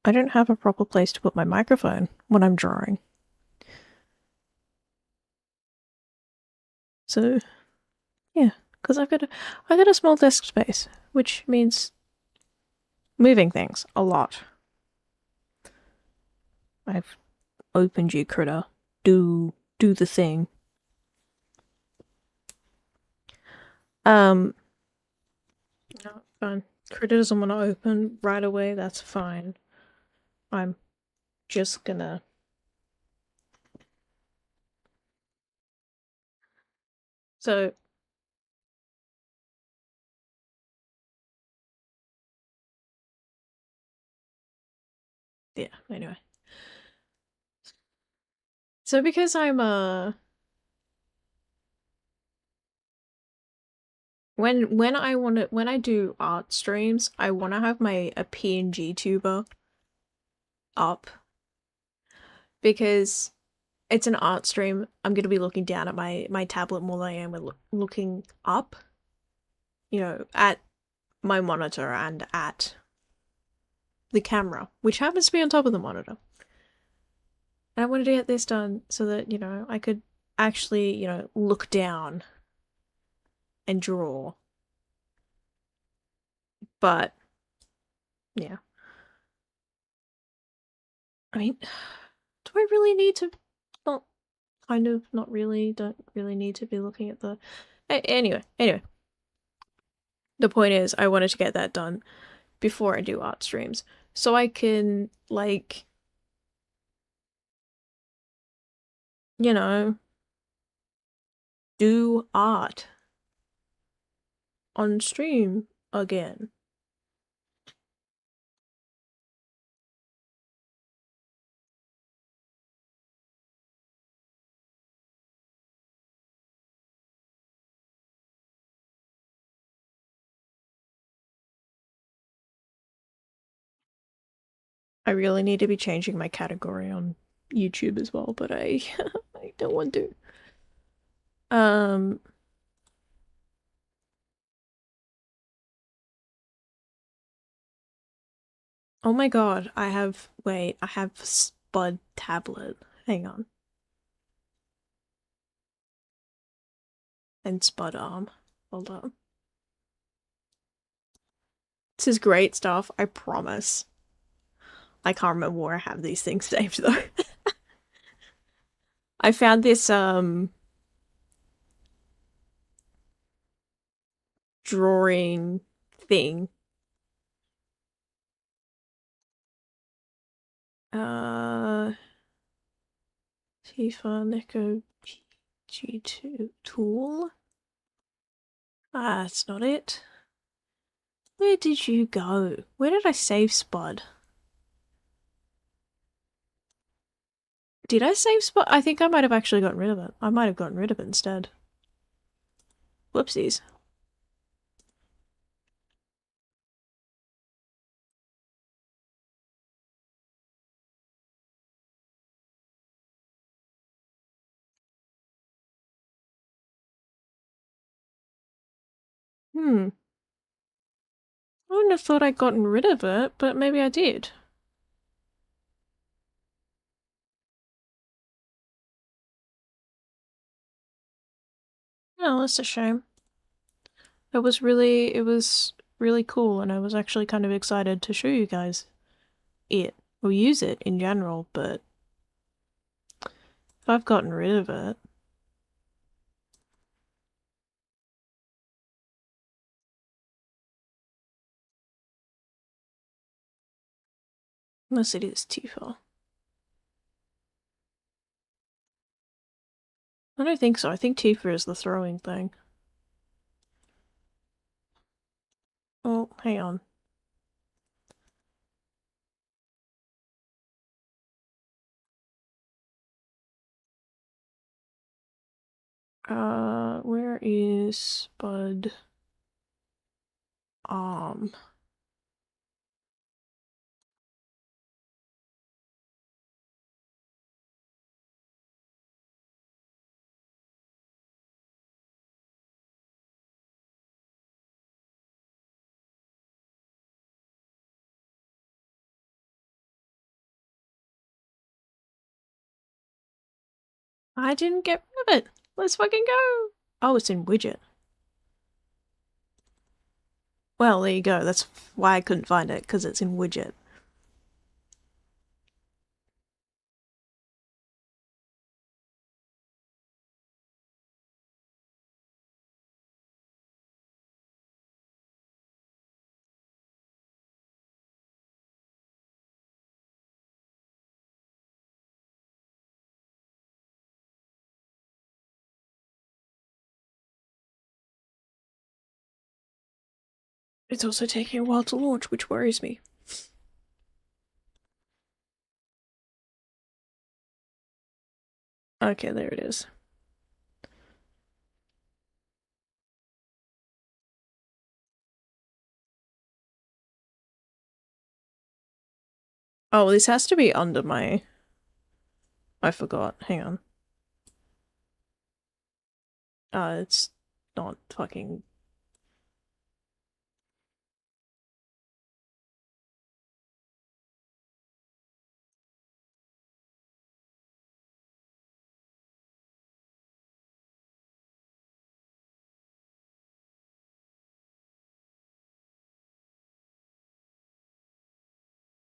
I don't have a proper place to put my microphone when I'm drawing. So, yeah, because I got a small desk space, which means moving things a lot. I've opened you, critter. Do the thing. No, fine. Critter doesn't want to open right away. That's fine. I'm just gonna. So. Yeah. Anyway. So because I'm when I do art streams, I wanna have a PNG tuber up because it's an art stream. I'm gonna be looking down at my tablet more than I am looking up, at my monitor and at the camera, which happens to be on top of the monitor. And I wanted to get this done so that, I could actually, look down and draw. But, yeah. I mean, do I really need to? Not, kind of, not really. Don't really need to be looking at the. Anyway. The point is, I wanted to get that done before I do art streams. So I can, like, do art on stream again. I really need to be changing my category on YouTube as well, but I I don't want to. Oh my god, I have Spud tablet. Hang on. And Spud arm. Hold on. This is great stuff, I promise. I can't remember where I have these things saved though. I found this drawing thing. Tifa Neko G2 tool. Ah, that's not it. Where did you go? Where did I save Spud? Did I save Spud? I think I might have actually gotten rid of it. I might have gotten rid of it instead. Whoopsies. I wouldn't have thought I'd gotten rid of it, but maybe I did. Oh, that's a shame. It was really cool, and I was actually kind of excited to show you guys it, or use it in general, but if I've gotten rid of it... Unless it is Tifa. I don't think so. I think Tifa is the throwing thing. Oh, hang on. Where is Spud? I didn't get rid of it. Let's fucking go. Oh, it's in widget. Well, there you go. That's why I couldn't find it, because it's in widget. It's also taking a while to launch, which worries me. Okay, there it is. Oh, this has to be under my... I forgot. Hang on. It's not fucking...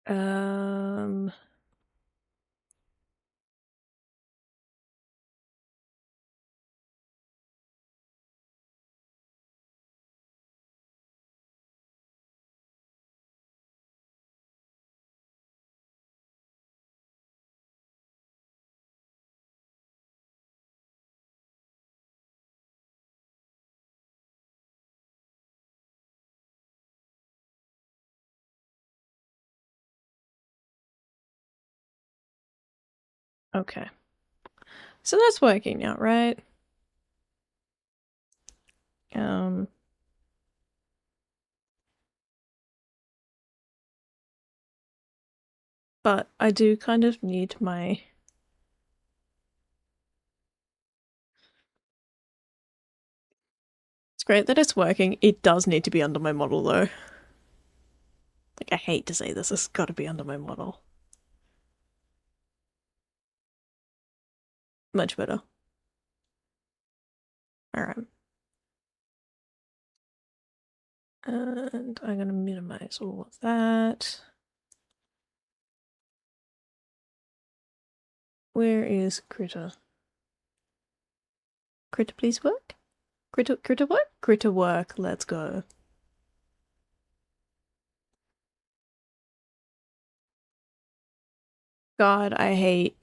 Um... Okay. So that's working now, right? Um... But I do kind of need my... It's great that it's working. It does need to be under my model, though. Like, I hate to say this, it's gotta be under my model. Much better. Alright. And I'm gonna minimize all of that. Where is Critter? Critter, please work? Critter work? Critter work, let's go. God, I hate...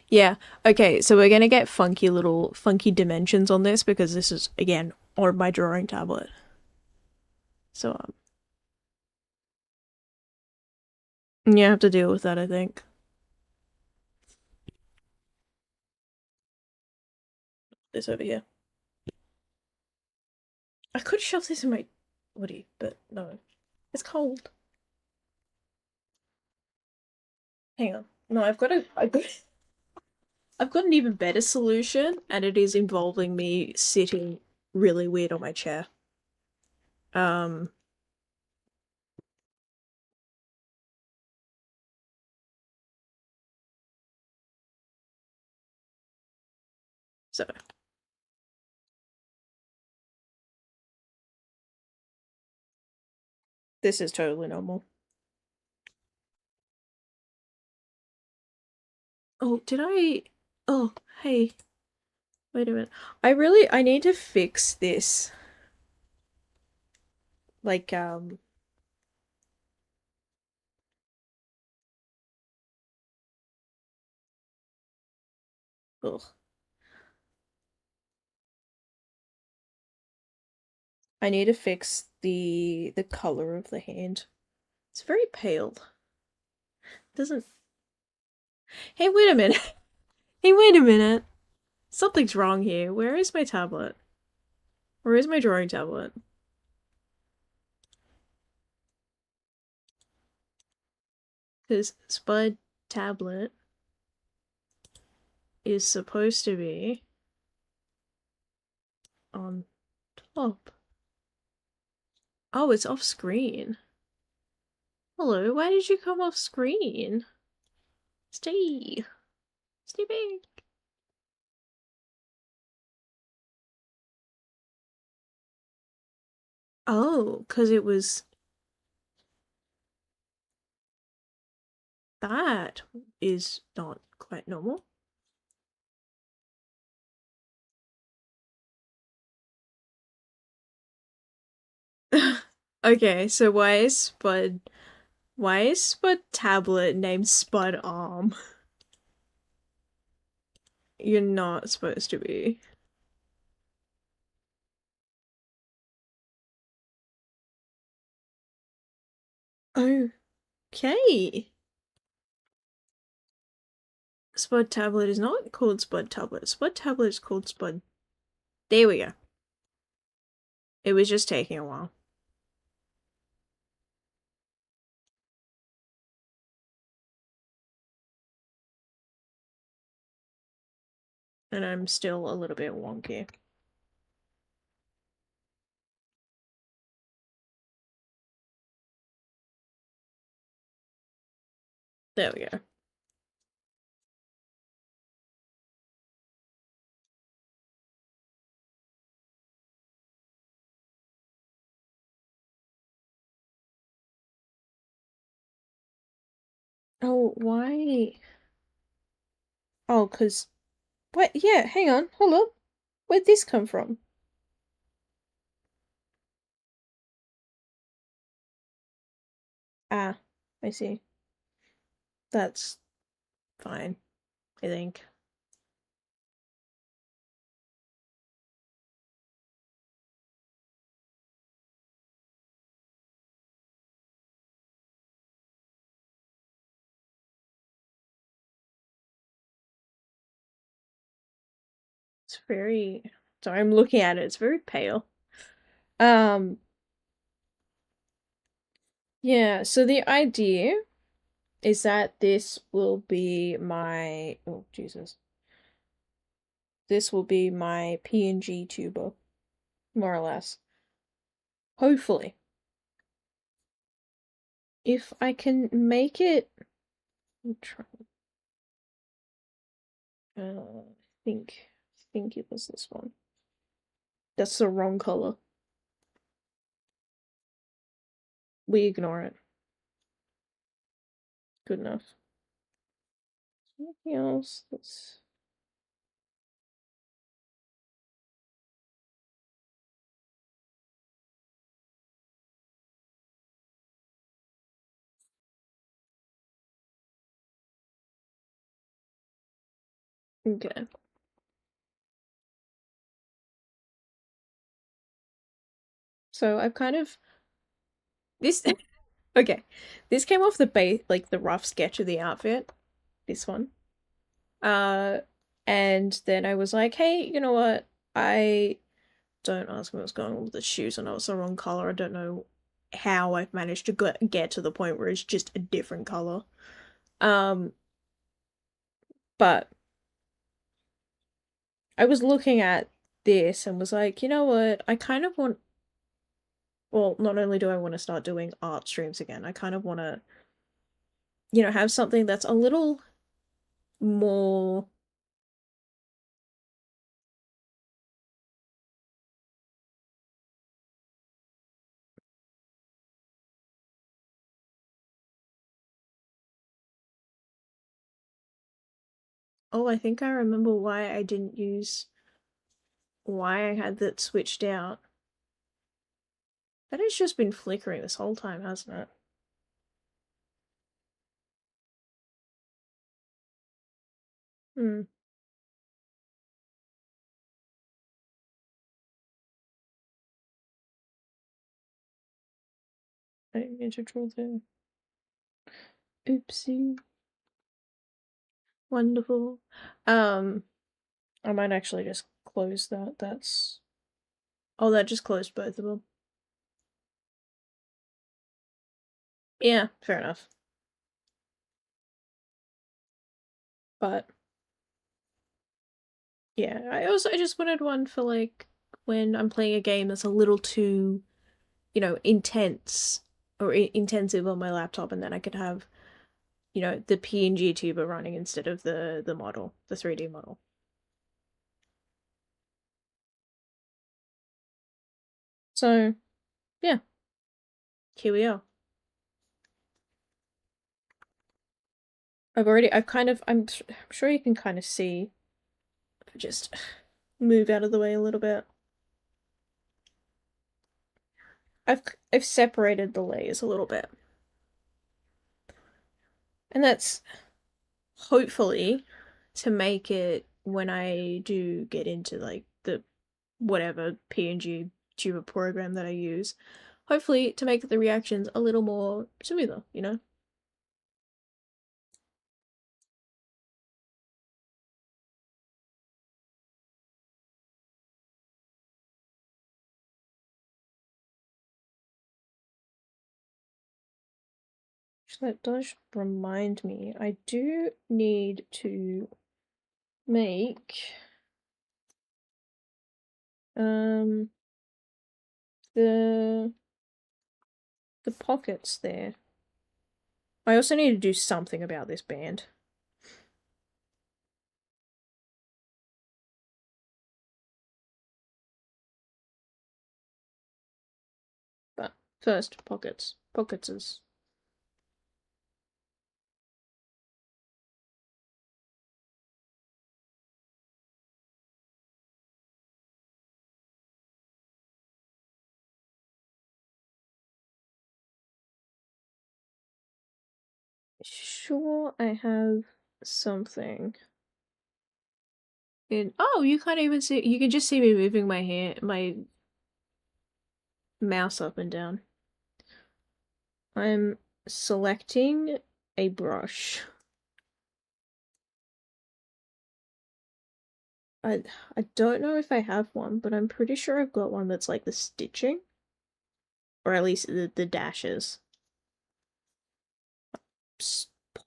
Yeah, okay, so we're gonna get funky dimensions on this because this is, again, on my drawing tablet. So, you have to deal with that, I think. This over here. I could shove this in my woody, but no. It's cold. Hang on. No, I've got an even better solution, and it is involving me sitting really weird on my chair. Um, so this is totally normal. Oh, did I? Oh, hey. Wait a minute. I need to fix this. Like, ugh. I need to fix the color of the hand. It's very pale. Doesn't... Hey, wait a minute. Hey, wait a minute. Something's wrong here. Where is my tablet? Where is my drawing tablet? Because Spud tablet is supposed to be on top. Oh, it's off screen. Hello, why did you come off screen? Stay. Stay back. Oh, because it was... That is not quite normal. Okay, so why is Spud tablet named Spud arm? You're not supposed to be. Okay. Spud tablet is not called Spud tablet. Spud tablet is called Spud. There we go. It was just taking a while. And I'm still a little bit wonky. There we go. Oh, why? Oh, because... What? Yeah, hang on. Hold up. Where'd this come from? Ah, I see. That's fine, I think. It's very... Sorry, I'm looking at it. It's very pale. Um, yeah, so the idea is that this will be my... Oh, Jesus. This will be my PNG tuber, more or less. Hopefully. If I can make it... I'm trying... I think it was this one. That's the wrong color. We ignore it. Good enough. Anything else that's... Okay. So I've kind of... This... Okay. This came off the base, like the rough sketch of the outfit. This one. Uh, and then I was like, hey, you know what? I don't ask me what's going on with the shoes. I know it's the wrong color. I don't know how I've managed to get to the point where it's just a different color. Um, but I was looking at this and was like, you know what? I kind of want, well, not only do I want to start doing art streams again, I kind of want to, have something that's a little more. Oh, I think I remember why I didn't use, why I had that switched out. That has just been flickering this whole time, hasn't it? Hmm. I didn't mean to draw there. Oopsie. Wonderful. Um, I might actually just close that. That's... Oh, that just closed both of them. Yeah, fair enough. But yeah, I just wanted one for like when I'm playing a game that's a little too, intense or intensive on my laptop, and then I could have, the PNG tuber running instead of the model, the 3D model. So yeah, here we are. I'm sure you can kind of see. Just move out of the way a little bit. I've I've separated the layers a little bit. And that's hopefully to make it when I do get into like the whatever PNG tuber program that I use, hopefully to make the reactions a little more smoother, So that does remind me, I do need to make the pockets there. I also need to do something about this band. But first, pockets. Pockets is... Sure, I have something. Oh, you can't even see. You can just see me moving my hand, my mouse up and down. I'm selecting a brush. I I don't know if I have one, but I'm pretty sure I've got one that's like the stitching, or at least the dashes.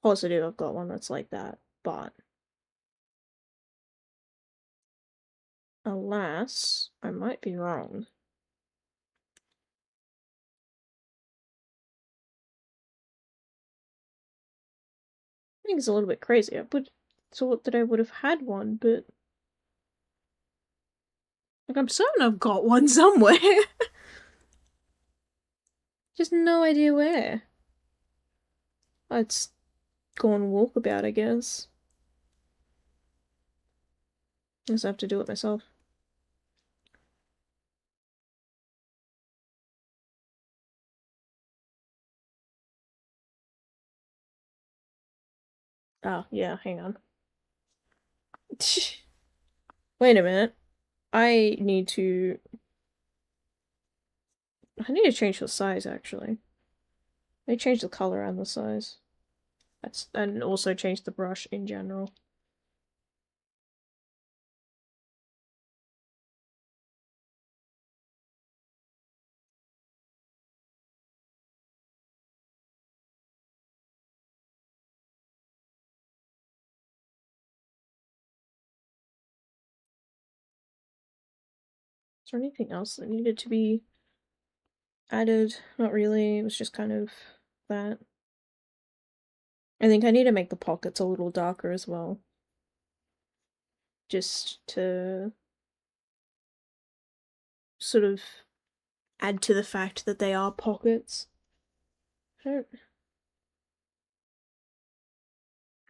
Positive I've got one that's like that, but alas, I might be wrong. I think it's a little bit crazy. I would thought that I would have had one, but like I'm certain I've got one somewhere. Just no idea where. It's gone walkabout, I guess. I just have to do it myself. Oh, yeah, hang on. Wait a minute. I need to... I need to change the size, actually. I need to change the color and the size. And also change the brush in general. Is there anything else that needed to be added? Not really, it was just kind of that. I think I need to make the pockets a little darker as well. Just to sort of add to the fact that they are pockets. I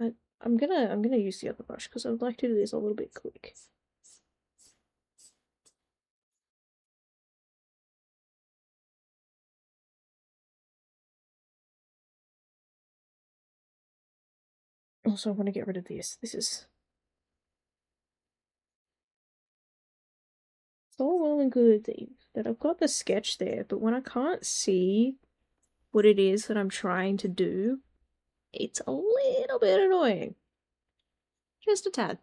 don't... I'm gonna use the other brush because I would like to do this a little bit quick. Also, I want to get rid of this. This is... It's all well and good that I've got the sketch there, but when I can't see what it is that I'm trying to do, it's a little bit annoying. Just a tad.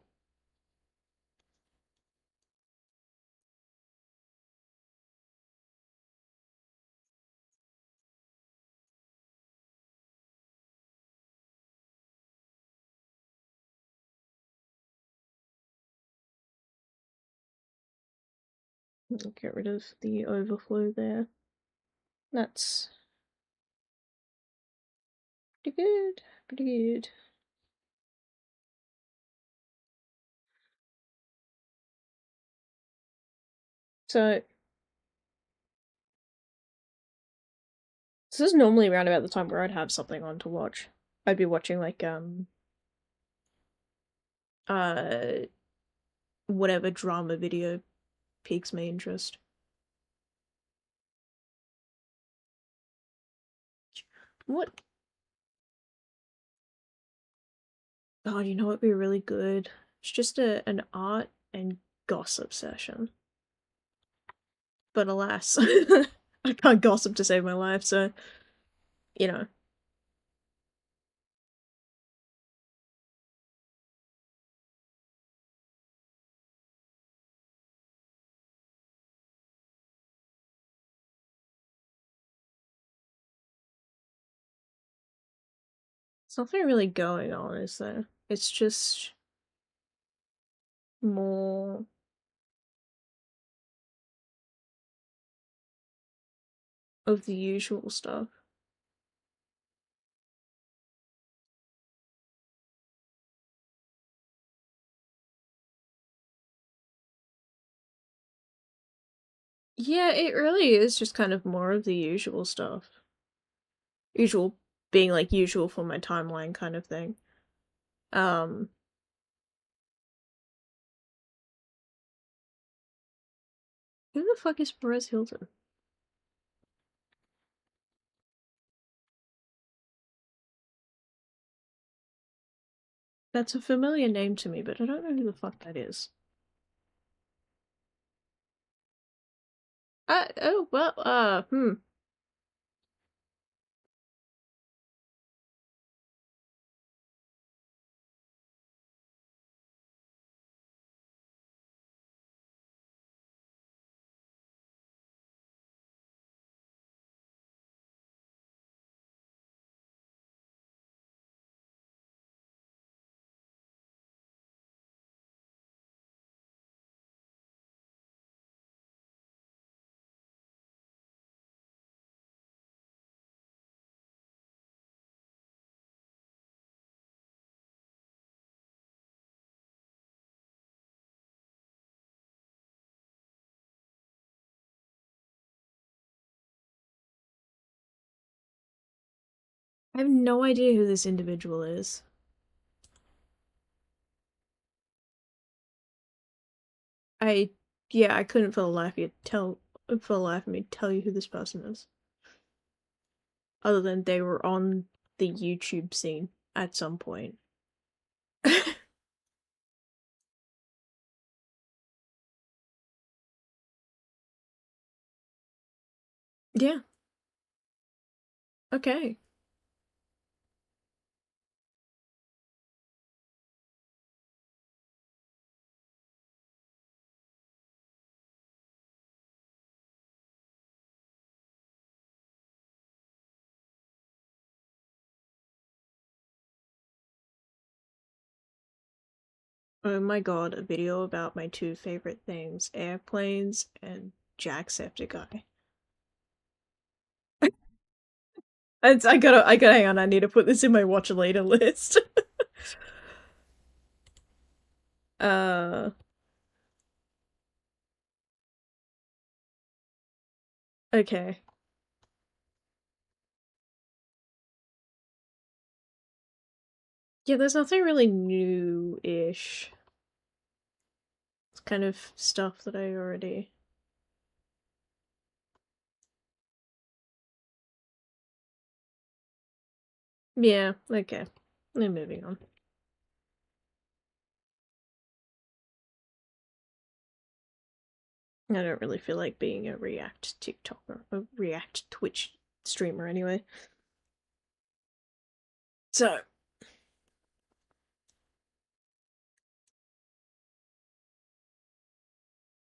I'll get rid of the overflow there. That's pretty good. Pretty good. So this is normally around about the time where I'd have something on to watch. I'd be watching like uh whatever drama video piques my interest. What? God, you know what'd be really good? It's just an art and gossip session. But alas, I can't gossip to save my life, so you know. There's nothing really going on, is there? It's just more of the usual stuff. Yeah, it really is just kind of more of the usual stuff. Usual being like usual for my timeline kind of thing. Um, who the fuck is Perez Hilton? That's a familiar name to me, but I don't know who the fuck that is. Oh, well, I have no idea who this individual is. I, yeah, I couldn't for the life of you for the life of me tell you who this person is. Other than they were on the YouTube scene at some point. Yeah, okay. Oh my god, a video about my two favorite things, airplanes and Jacksepticeye. I gotta hang on, I need to put this in my watch later list. uh, okay. Yeah, there's nothing really new-ish. It's kind of stuff that I already... Yeah, okay. I'm moving on. I don't really feel like being a React TikToker, a React Twitch streamer anyway. So,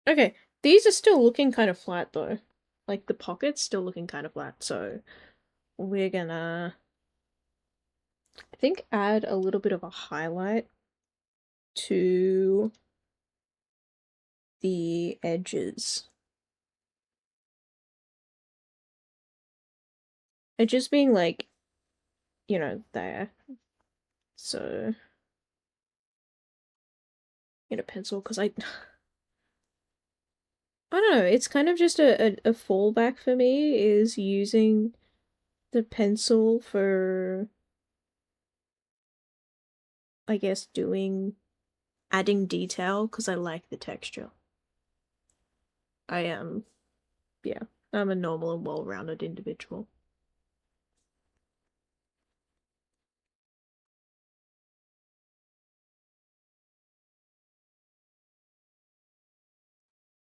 okay, these are still looking kind of flat though. Like the pockets still looking kind of flat, so we're gonna, I think, add a little bit of a highlight to the edges. Edges being like, there. So, get a pencil, because I don't know, it's kind of just a fallback for me, is using the pencil for, I guess, adding detail, because I like the texture. I am, yeah, I'm a normal and well-rounded individual.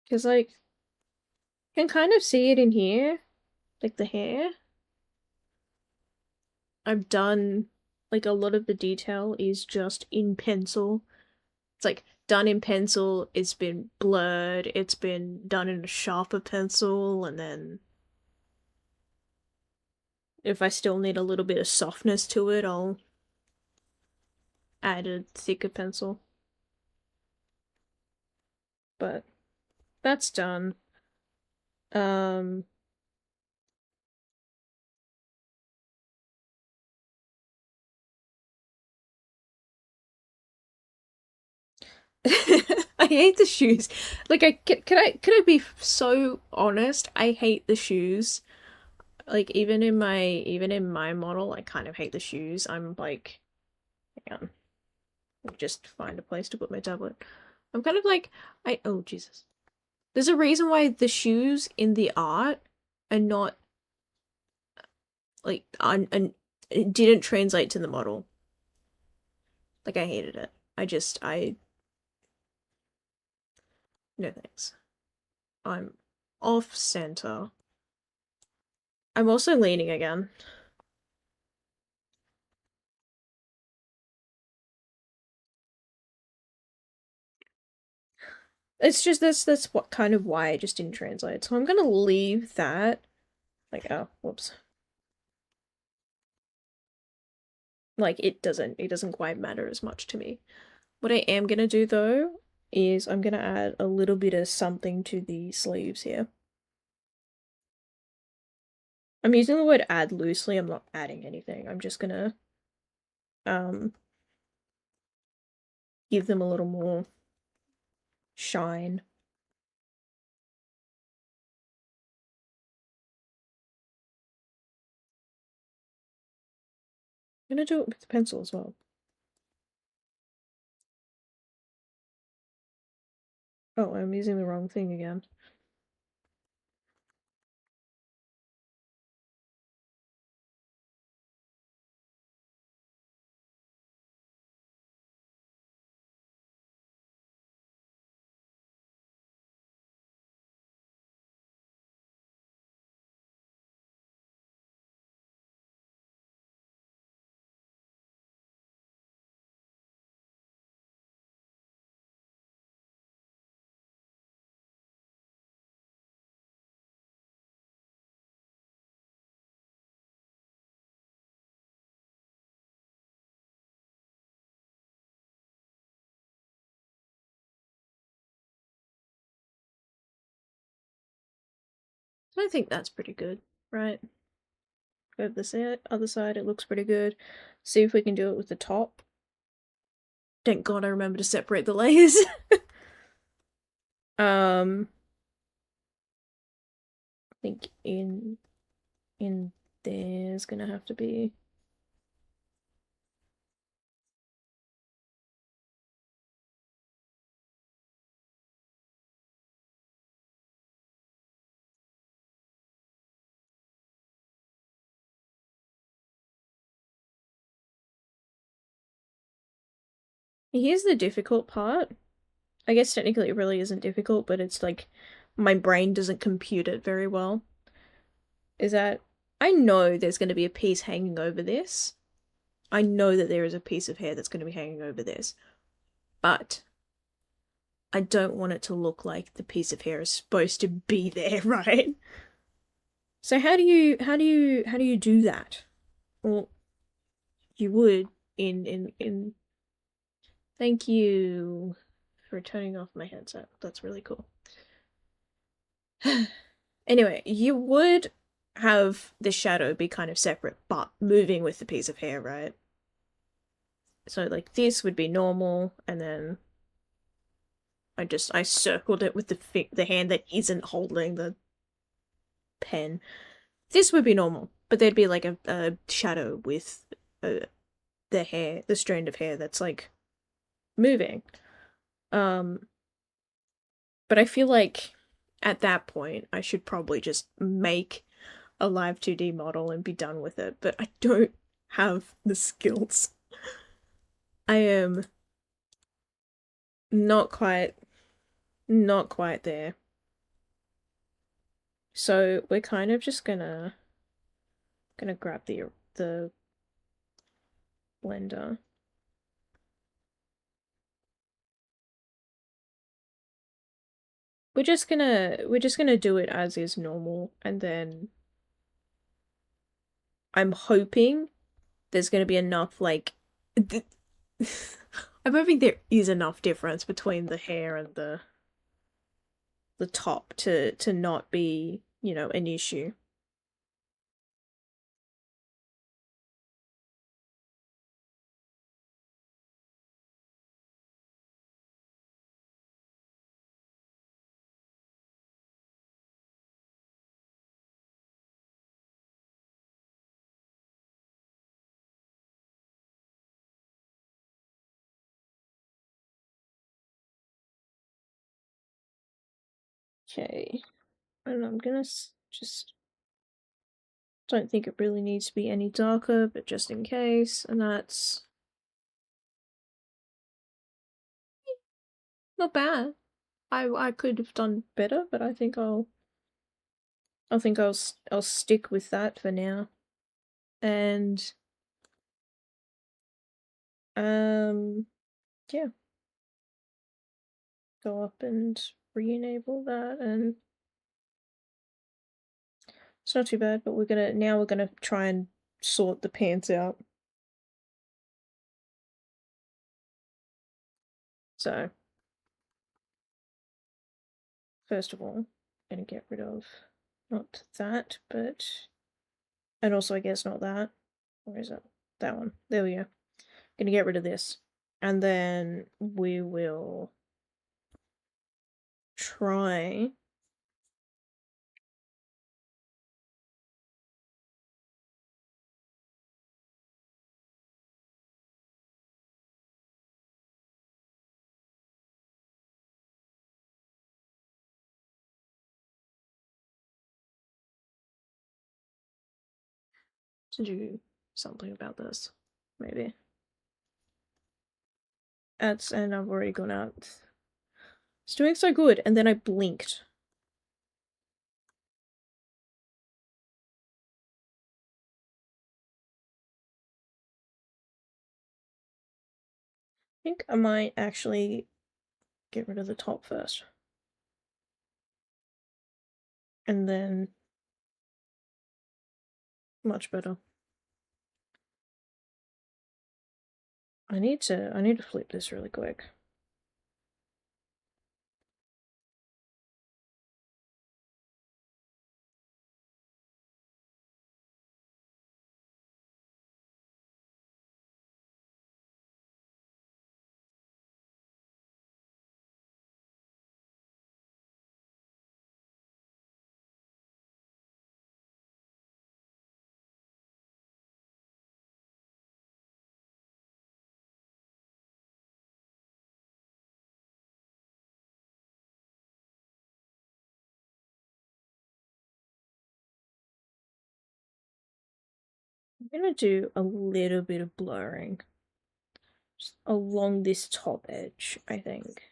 Because, like, you can kind of see it in here, like the hair. I've done, like, a lot of the detail is just in pencil. It's like done in pencil, it's been blurred, it's been done in a sharper pencil, and then if I still need a little bit of softness to it, I'll added thicker pencil. But that's done. Um, I hate the shoes. Like, could I be so honest? I hate the shoes. Like, even in my model, I kind of hate the shoes. I'm like, hang on, let me just find a place to put my tablet. I'm kind of like, oh Jesus. There's a reason why the shoes in the art are not like and it didn't translate to the model. Like, I hated it. I no thanks. I'm off center. I'm also leaning again. It's just that's what kind of why it just didn't translate. So I'm gonna leave that. Like, oh, whoops. Like, it doesn't quite matter as much to me. What I am gonna do though is I'm gonna add a little bit of something to the sleeves here. I'm using the word add loosely, I'm not adding anything. I'm just gonna um give them a little more shine. I'm gonna do it with the pencil as well. Oh, I'm using the wrong thing again. So I think that's pretty good, right? Over the other side, it looks pretty good. See if we can do it with the top. Thank God I remember to separate the layers. I think in there's gonna have to be. Here's the difficult part. I guess technically it really isn't difficult, but it's like my brain doesn't compute it very well. Is that I know there's going to be a piece hanging over this. I know that there is a piece of hair that's going to be hanging over this. But I don't want it to look like the piece of hair is supposed to be there, right? So how do you do that? Well, you would in thank you for turning off my headset. That's really cool. Anyway, you would have the shadow be kind of separate, but moving with the piece of hair, right? So like this would be normal, and then I circled it with the hand that isn't holding the pen. This would be normal, but there'd be like a shadow with the strand of hair that's like moving. Um, but I feel like at that point I should probably just make a live 2D model and be done with it, but I don't have the skills. I am not quite there. So we're kind of just gonna grab the blender. We're just gonna do it as is normal, and then I'm hoping there's gonna be enough like I'm hoping there is enough difference between the hair and the top to not be, you know, an issue. Okay, and I'm gonna just don't think it really needs to be any darker, but just in case, and that's not bad. I could have done better, but I think I'll stick with that for now. And um yeah, go up and re-enable that, and it's not too bad, but we're gonna try and sort the pants out. So first of all, I'm gonna get rid of not that, but and also I guess not that. Where is it? That one. There we go. Gonna get rid of this. And then we will try to do something about this. Maybe. And I've already gone out. It's doing so good, and then I blinked. I think I might actually get rid of the top first. And then much better. I need to flip this really quick. I'm gonna do a little bit of blurring. Just along this top edge, I think.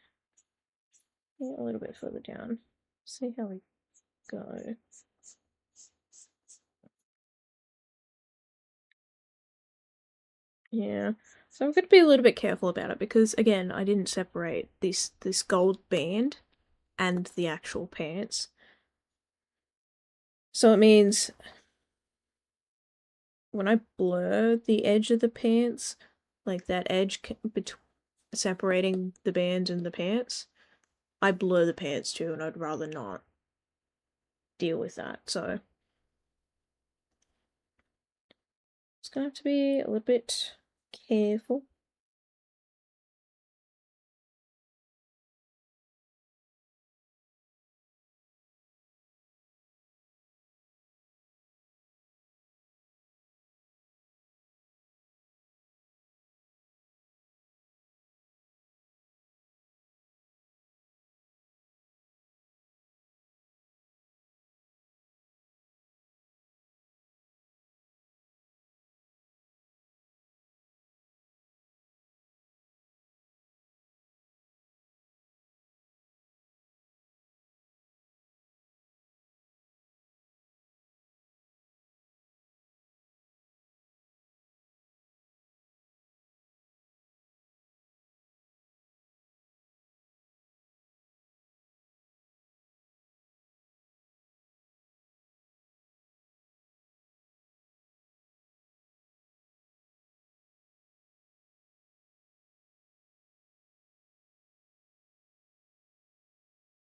Yeah, a little bit further down. See how we go. Yeah. So I'm gonna be a little bit careful about it because again, I didn't separate this gold band and the actual pants. So it means when I blur the edge of the pants, like that edge between separating the band and the pants, I blur the pants too, and I'd rather not deal with that. So it's gonna have to be a little bit careful.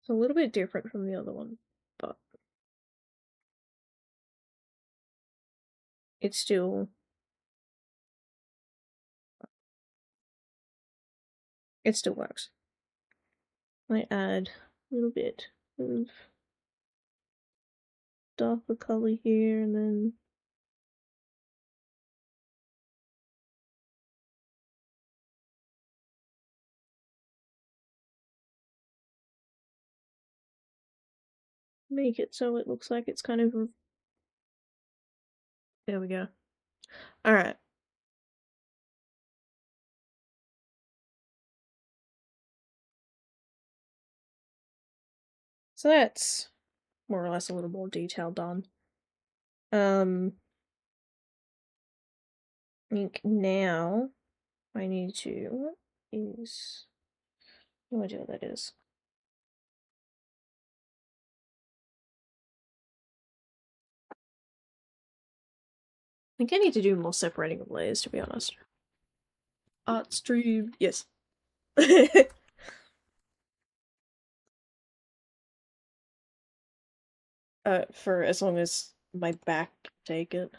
It's a little bit different from the other one, but it still works. I add a little bit of darker color here and then make it so it looks like it's kind of there we go. Alright. So that's more or less a little more detail done. I think now I need to, what is, no idea what that is. I think I need to do more separating of layers, to be honest. Art stream, yes. For as long as my back can take it.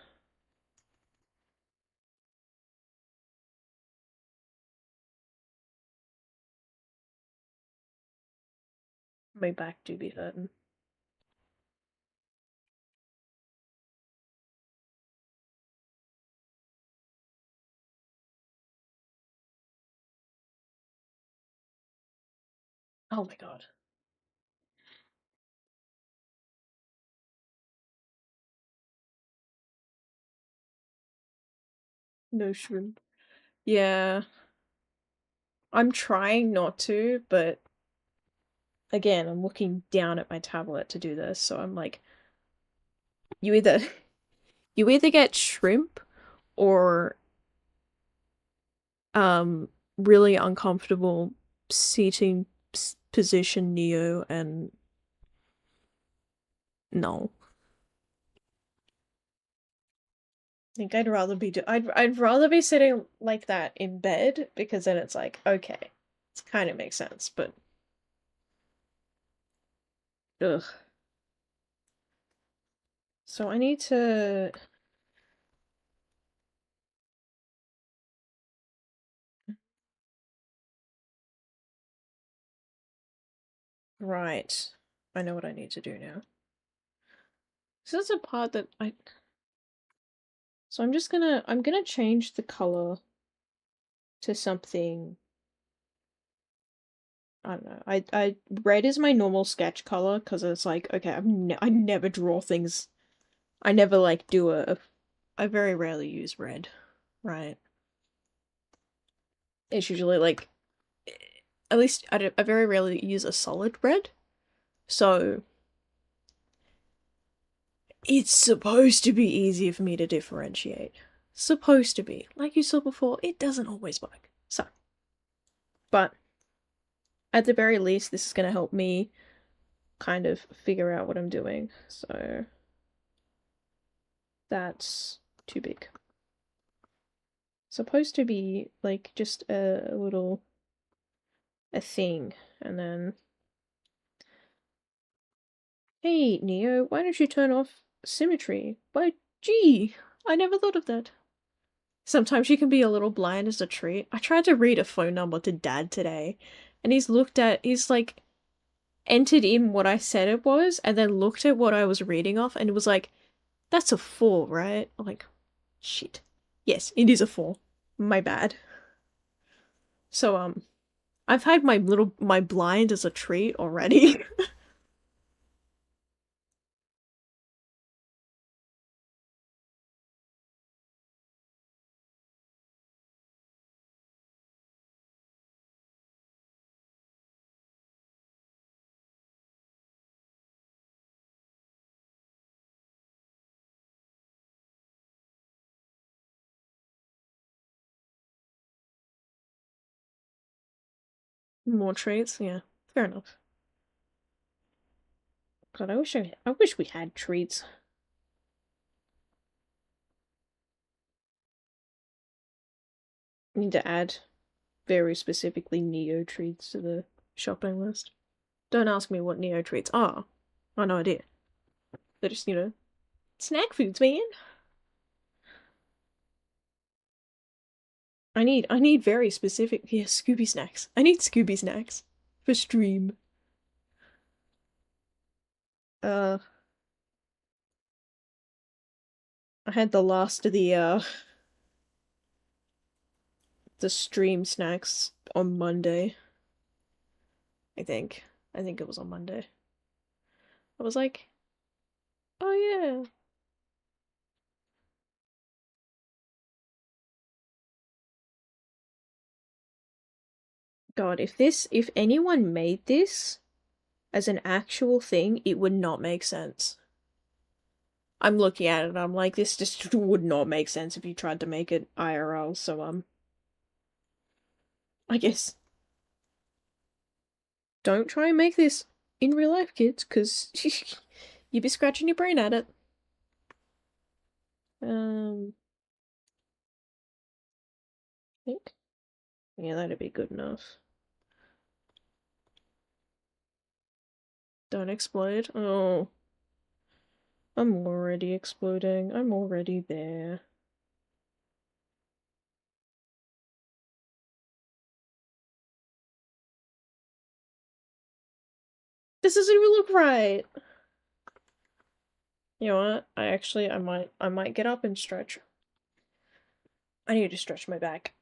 My back do be hurting. Oh my god. No shrimp. Yeah. I'm trying not to, but again, I'm looking down at my tablet to do this, so I'm like, you either you either get shrimp or really uncomfortable seating position Neo and no. I think I'd rather be I'd rather be sitting like that in bed because then it's like, okay, it kind of makes sense, but ugh. So I need to right. I know what I need to do now. So that's a part that so I'm gonna change the color to something. I don't know. I red is my normal sketch color because it's like okay, I never draw things. I never like do I very rarely use red, right? It's usually like at least I very rarely use a solid red. So it's supposed to be easier for me to differentiate. Supposed to be. Like you saw before, it doesn't always work. So, but at the very least, this is going to help me kind of figure out what I'm doing. So that's too big. Supposed to be like just a little a thing, and then hey Neo, why don't you turn off symmetry? Why, gee, I never thought of that. Sometimes you can be a little blind as a treat. I tried to read a phone number to Dad today, and he's like entered in what I said it was, and then looked at what I was reading off, and it was like, that's a 4, right? I'm like, shit. Yes, it is a 4. My bad. So, I've had my blind as a treat already. More treats, yeah. Fair enough. God, I wish we had treats. I need to add very specifically Neo treats to the shopping list. Don't ask me what Neo treats are. I no idea. They're just, snack foods, man. I need very specific, yeah, Scooby snacks. I need Scooby snacks for stream. Uh, I had the last of the stream snacks on Monday. I think. I think it was on Monday. I was like, oh yeah. God, if anyone made this as an actual thing, it would not make sense. I'm looking at it and I'm like, this just would not make sense if you tried to make it IRL, so, I guess don't try and make this in real life, kids, because you'd be scratching your brain at it. I think. Yeah, that'd be good enough. Don't explode. Oh. I'm already exploding. I'm already there. This doesn't even look right. You know what? I might get up and stretch. I need to stretch my back.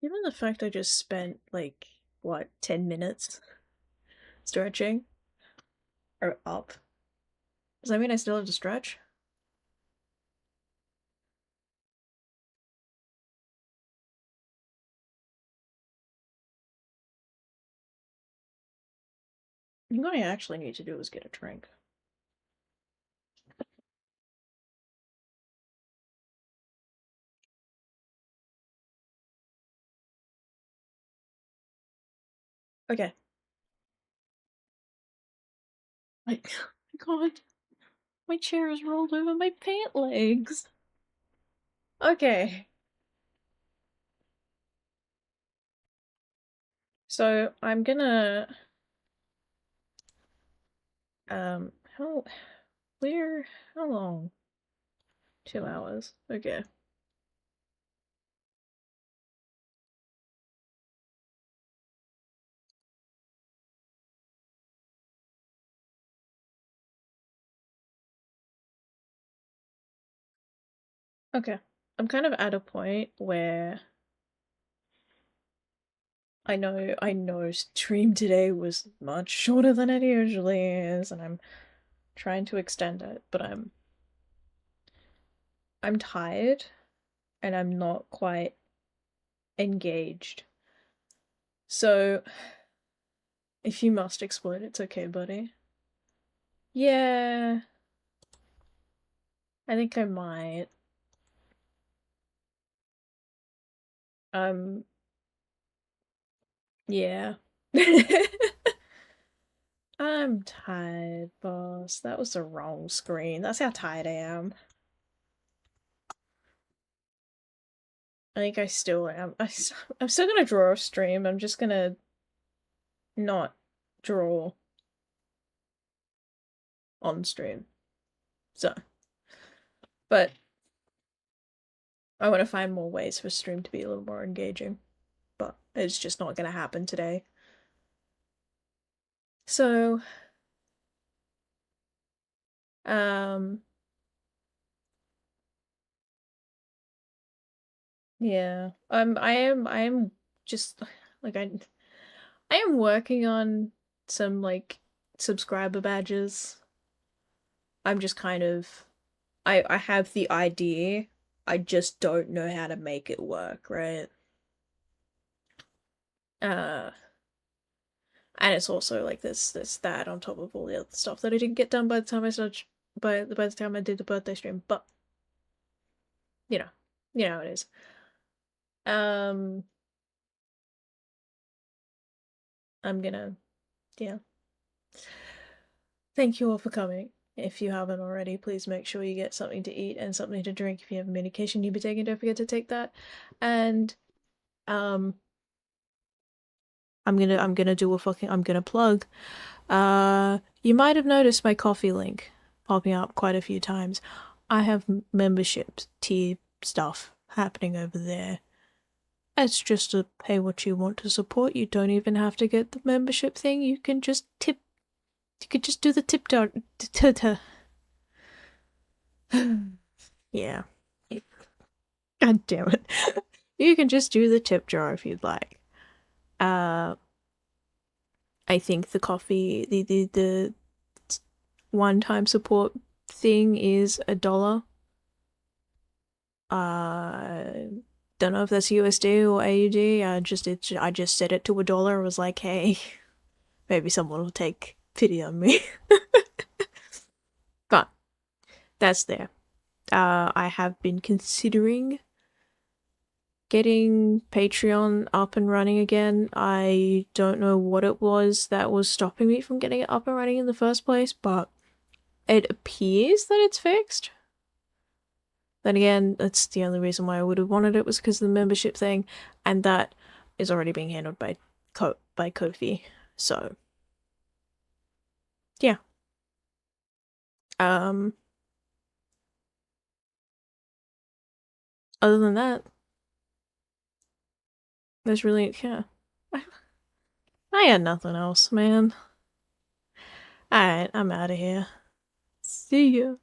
Given the fact I just spent, like, what, 10 minutes stretching? Or up? Does that mean I still have to stretch? What I actually need to do is get a drink. Okay. My god. My chair is rolled over my pant legs. Okay. So I'm gonna how where how long? 2 hours. Okay. Okay. I'm kind of at a point where I know stream today was much shorter than it usually is, and I'm trying to extend it, but I'm tired and I'm not quite engaged. So if you must explode, it's okay, buddy. Yeah, I think I might. Um, yeah. I'm tired, boss. That was the wrong screen. That's how tired I am. I think I still am. I'm still gonna draw a stream. I'm just gonna not draw on stream. So, but I want to find more ways for stream to be a little more engaging. But it's just not gonna happen today. So, um, yeah. I am just like I am working on some like subscriber badges. I'm just kind of I have the idea. I just don't know how to make it work, right? Uh and it's also like this that on top of all the other stuff that I didn't get done by the time I started by the time I did the birthday stream, but you know, you know how it is. Um I'm gonna yeah. Thank you all for coming. If you haven't already, please make sure you get something to eat and something to drink. If you have a medication you'll be taking, don't forget to take that. And um I'm gonna do a fucking I'm gonna plug. You might have noticed my coffee link popping up quite a few times. I have memberships, tier stuff happening over there. It's just a pay what you want to support. You don't even have to get the membership thing. You can just tip. You could just do the tip down. Yeah. God damn it. You can just do the tip jar if you'd like. Uh, I think the coffee, the one-time support thing is $1. Don't know if that's USD or AUD. I just set it to $1. I was like, hey, maybe someone will take pity on me. But that's there. I have been considering getting Patreon up and running again. I don't know what it was that was stopping me from getting it up and running in the first place, but it appears that it's fixed. Then again, that's the only reason why I would have wanted it was because of the membership thing, and that is already being handled by Ko-fi. So yeah. Um Other than that, there's really yeah. I had nothing else, man. Alright, I'm out of here. See ya.